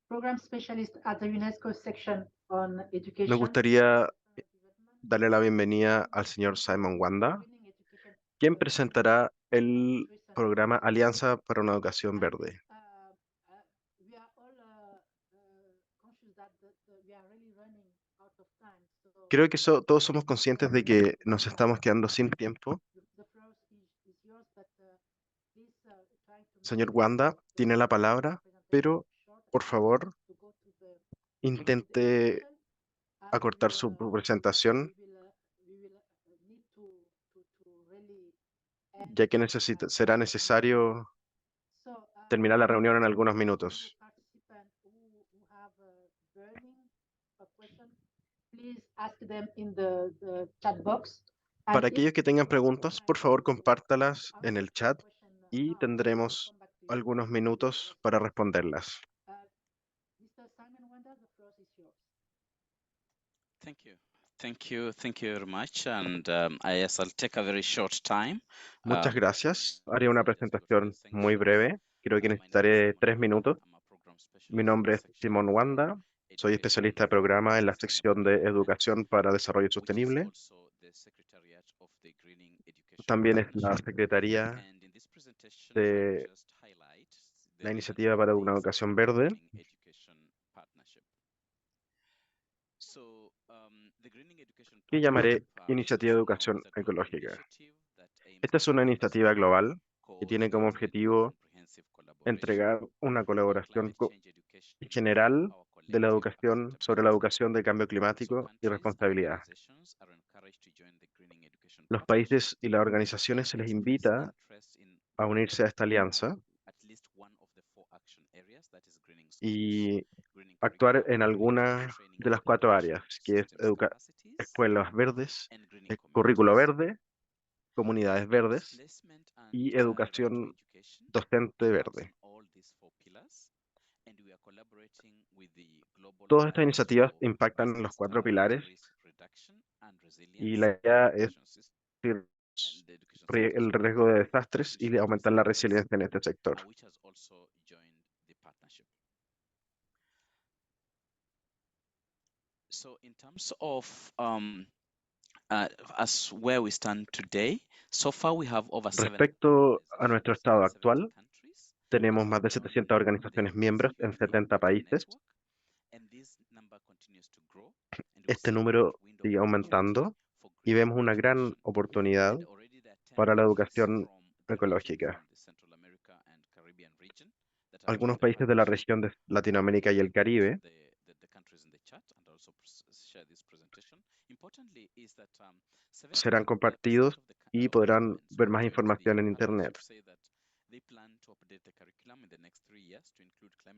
Program Specialist at the UNESCO section on education. Nos gustaría Development, darle la bienvenida al señor Simon Wanda, quien presentará el programa Alianza para una Educación Verde. We are all conscious that we are really running out of time. So Creo que todos somos conscientes de que nos estamos quedando sin tiempo. the floor is yours, but please try to Señor make Wanda, tiene la palabra, pero por favor, to go to the intente session, as acortar su presentación, we will need to really ya que será necesario so terminar la reunión en algunos minutos. participants who have burning a question, please ask them in the chat box. And Para if aquellos que tengan preguntas, por favor, compártalas en el answer chat the question y now, tendremos come back to you. algunos minutos para responderlas. Mr. Simon Wanda, the floor is yours. Thank you. Thank you very much. And yes, I'll take a very short time. Muchas gracias. Haré una I'll just go through presentación the things muy shortly. breve. Creo que My name is necesitaré Simon 3 Wanda. minutos. I'm a program Mi specialist at the nombre es section Simón of Wanda. Soy especialista de programa en la sección de Educación para Desarrollo Sostenible. También es la Secretaría de la Iniciativa para una Educación Verde. Que llamaré Iniciativa de Educación Ecológica. Esta es una iniciativa global que tiene como objetivo entregar una colaboración general de la educación sobre la educación del cambio climático y responsabilidad. Los países y las organizaciones se les invita a unirse a esta alianza y actuar en alguna de las 4 áreas, que es escuelas verdes, currículo verde, comunidades verdes y educación docente verde. Todas estas iniciativas impactan en los 4 pilares y la idea es reducir el riesgo de desastres y de aumentar la resiliencia en este sector. So in terms of as where we stand today, so far we have over Respecto a nuestro estado actual, tenemos más de 700 organizaciones miembros en 70 países. Este número sigue aumentando y vemos una gran oportunidad para la educación ecológica. Algunos países de la región de Latinoamérica y el Caribe serán compartidos y podrán ver más información en Internet.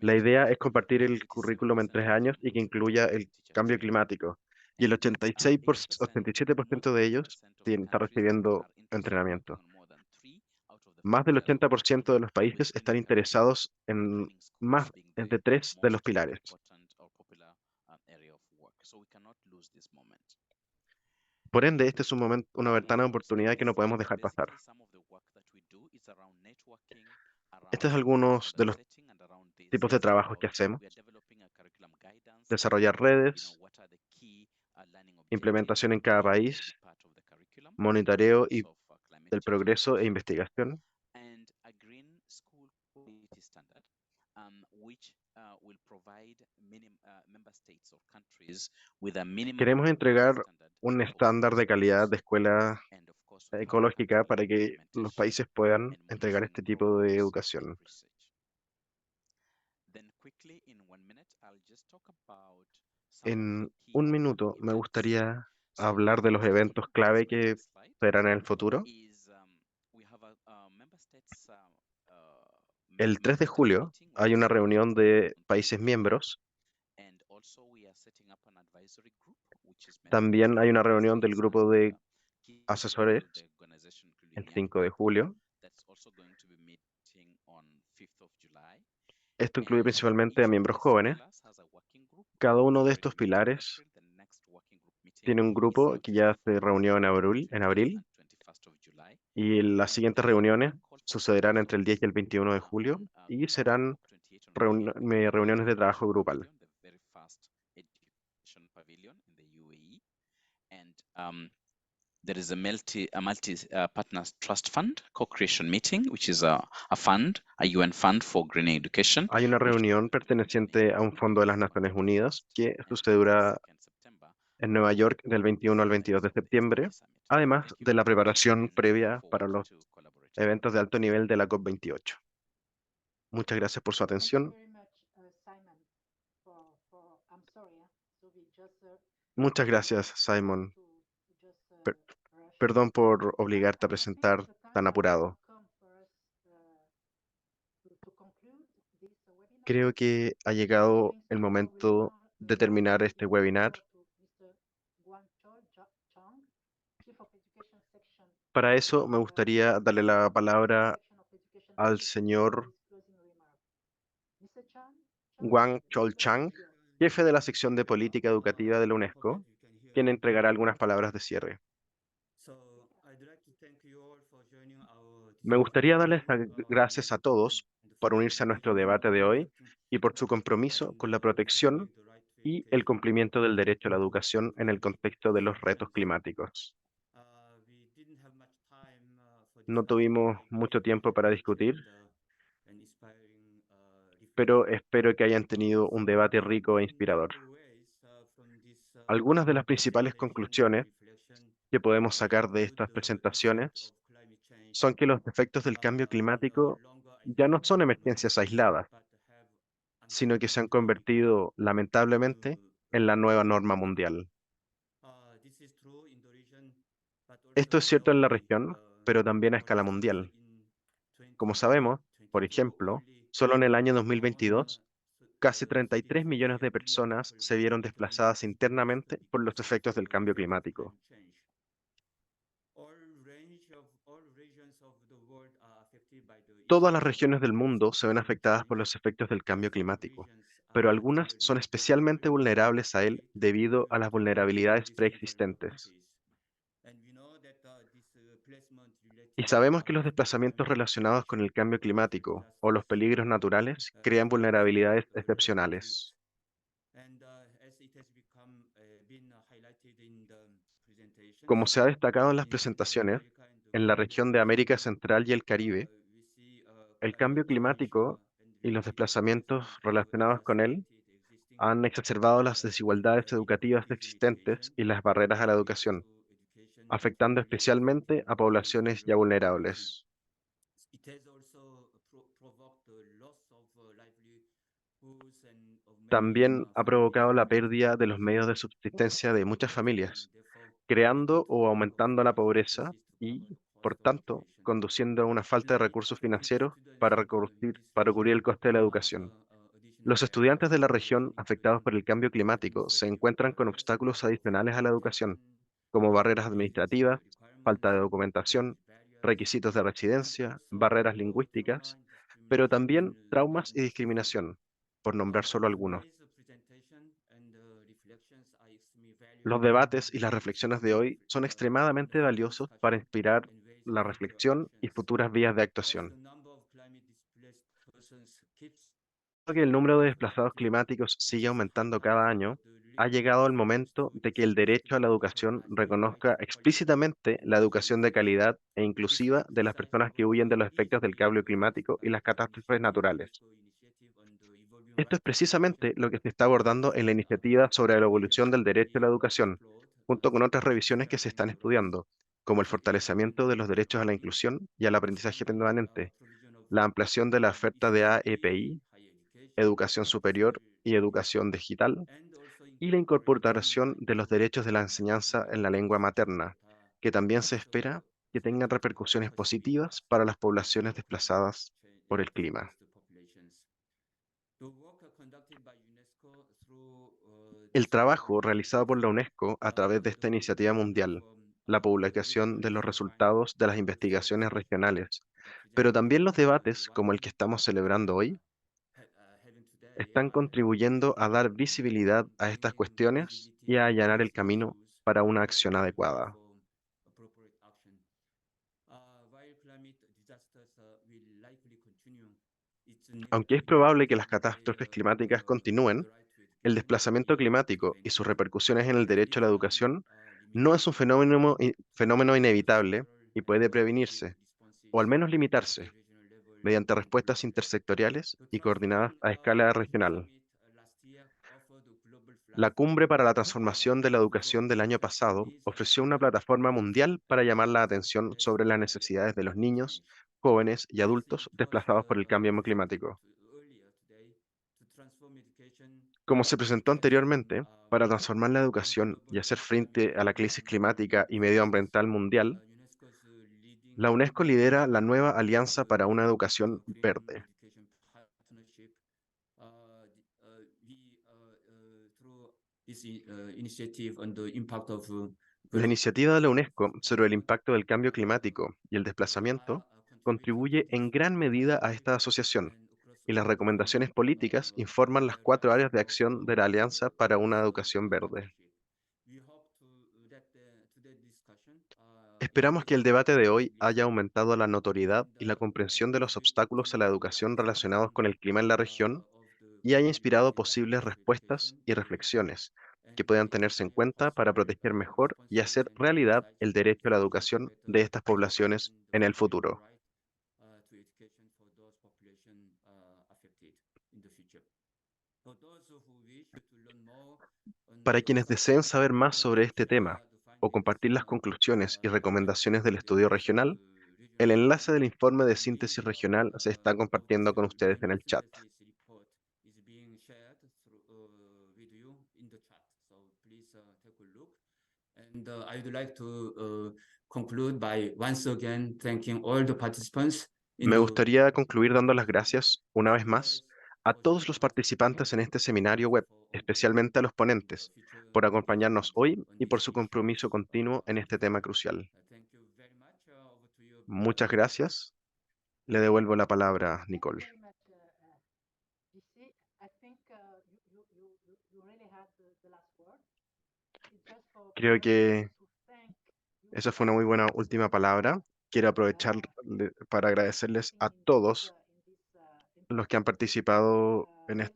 La idea es compartir el currículum en 3 años y que incluya el cambio climático. Y el 87% de ellos está recibiendo entrenamiento. Más del 80% de los países están interesados en más de 3 de los pilares. Por ende, este es una ventana de oportunidad que no podemos dejar pasar. Estos son algunos de los tipos de trabajos que hacemos. Desarrollar redes, implementación en cada país, monitoreo del progreso e investigación. Queremos entregar un estándar de calidad de escuela ecológica para que los países puedan entregar este tipo de educación. En un minuto me gustaría hablar de los eventos clave que serán en el futuro. El 3 de julio hay una reunión de países miembros. También hay una reunión del grupo de asesores el 5 de julio. Esto incluye principalmente a miembros jóvenes. Cada uno de estos pilares tiene un grupo que ya se reunió en abril y las siguientes reuniones sucederán entre el 10 y el 21 de julio y serán reuniones de trabajo grupal. There is a multi partners trust fund co-creation meeting, which is a fund, a UN fund for green education. Hay una reunión perteneciente a un fondo de las Naciones Unidas que sucederá en Nueva York del 21 al 22 de septiembre, además de la preparación previa para los eventos de alto nivel de la COP28. Muchas gracias por su atención. Muchas gracias, Simon. Perdón por obligarte a presentar tan apurado. Creo que ha llegado el momento de terminar este webinar. Para eso me gustaría darle la palabra al señor Wang Chol-chang, jefe de la sección de política educativa de la UNESCO, quien entregará algunas palabras de cierre. Me gustaría darles las gracias a todos por unirse a nuestro debate de hoy y por su compromiso con la protección y el cumplimiento del derecho a la educación en el contexto de los retos climáticos. No tuvimos mucho tiempo para discutir, pero espero que hayan tenido un debate rico e inspirador. Algunas de las principales conclusiones que podemos sacar de estas presentaciones son que los efectos del cambio climático ya no son emergencias aisladas, sino que se han convertido, lamentablemente, en la nueva norma mundial. Esto es cierto en la región, pero también a escala mundial. Como sabemos, por ejemplo, solo en el año 2022, casi 33 millones de personas se vieron desplazadas internamente por los efectos del cambio climático. Todas las regiones del mundo se ven afectadas por los efectos del cambio climático, pero algunas son especialmente vulnerables a él debido a las vulnerabilidades preexistentes. Y sabemos que los desplazamientos relacionados con el cambio climático o los peligros naturales crean vulnerabilidades excepcionales. Como se ha destacado en las presentaciones, en la región de América Central y el Caribe, el cambio climático y los desplazamientos relacionados con él han exacerbado las desigualdades educativas existentes y las barreras a la educación, afectando especialmente a poblaciones ya vulnerables. También ha provocado la pérdida de los medios de subsistencia de muchas familias, creando o aumentando la pobreza y, por tanto, conduciendo a una falta de recursos financieros para cubrir el coste de la educación. Los estudiantes de la región afectados por el cambio climático se encuentran con obstáculos adicionales a la educación, como barreras administrativas, falta de documentación, requisitos de residencia, barreras lingüísticas, pero también traumas y discriminación, por nombrar solo algunos. Los debates y las reflexiones de hoy son extremadamente valiosos para inspirar la reflexión y futuras vías de actuación. Dado que el número de desplazados climáticos sigue aumentando cada año, ha llegado el momento de que el derecho a la educación reconozca explícitamente la educación de calidad e inclusiva de las personas que huyen de los efectos del cambio climático y las catástrofes naturales. Esto es precisamente lo que se está abordando en la iniciativa sobre la evolución del derecho a la educación, junto con otras revisiones que se están estudiando, como el fortalecimiento de los derechos a la inclusión y al aprendizaje permanente, la ampliación de la oferta de AEPI, educación superior y educación digital, y la incorporación de los derechos de la enseñanza en la lengua materna, que también se espera que tengan repercusiones positivas para las poblaciones desplazadas por el clima. El trabajo realizado por la UNESCO a través de esta iniciativa mundial, la publicación de los resultados de las investigaciones regionales, pero también los debates como el que estamos celebrando hoy, están contribuyendo a dar visibilidad a estas cuestiones y a allanar el camino para una acción adecuada. Aunque es probable que las catástrofes climáticas continúen, el desplazamiento climático y sus repercusiones en el derecho a la educación no es un fenómeno inevitable y puede prevenirse, o al menos limitarse, mediante respuestas intersectoriales y coordinadas a escala regional. La Cumbre para la Transformación de la Educación del año pasado ofreció una plataforma mundial para llamar la atención sobre las necesidades de los niños, jóvenes y adultos desplazados por el cambio climático. Como se presentó anteriormente, para transformar la educación y hacer frente a la crisis climática y medioambiental mundial, la UNESCO lidera la nueva Alianza para una Educación Verde. La iniciativa de la UNESCO sobre el impacto del cambio climático y el desplazamiento contribuye en gran medida a esta asociación, y las recomendaciones políticas informan las 4 áreas de acción de la Alianza para una Educación Verde. Esperamos que el debate de hoy haya aumentado la notoriedad y la comprensión de los obstáculos a la educación relacionados con el clima en la región y haya inspirado posibles respuestas y reflexiones que puedan tenerse en cuenta para proteger mejor y hacer realidad el derecho a la educación de estas poblaciones en el futuro. Para quienes deseen saber más sobre este tema o compartir las conclusiones y recomendaciones del estudio regional, el enlace del informe de síntesis regional se está compartiendo con ustedes en el chat. And I would like to conclude by once again thanking all the participants in Me the gustaría concluir dando las gracias una vez más a todos los participantes en este seminario web, especialmente a los ponentes, por acompañarnos hoy y por su compromiso continuo en este tema crucial. Thank you very much. Over to you. Muchas gracias. Le devuelvo la palabra a Thank Nicole. you very much, GC. I think you really had the last word. It's just Creo for que to thank you esa fue una muy buena última palabra. Quiero aprovechar para agradecerles a todos in this los que han important participado en event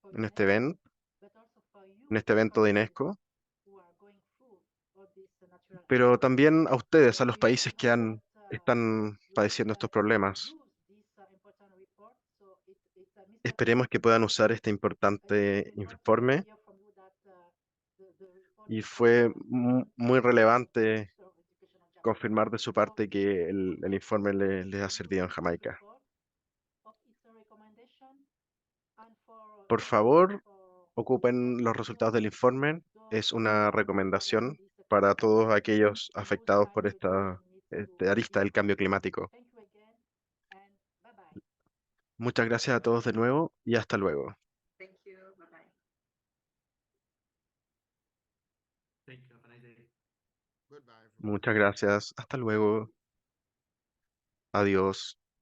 for en este evento, but also for you en este evento de countries UNESCO, who are going through all this natural pero disaster. también a ustedes, a los We países que hope that están you padeciendo will estos problemas. use this important report. So it's Mr. Esperemos que puedan usar este importante It's important to informe hear from you that the report y is fue muy relevante Minister of Education of Jamaica. confirmar de su parte que el informe les ha servido en Jamaica. Of its recommendation and Por favor, ocupen los resultados del informe. Es una recomendación para todos aquellos afectados por esta arista del cambio climático. Thank you again and bye bye. Muchas gracias a todos de nuevo y hasta luego. Thank you. Bye bye. Thank you. Have a nice day. Goodbye. Muchas gracias. Hasta luego. Adiós.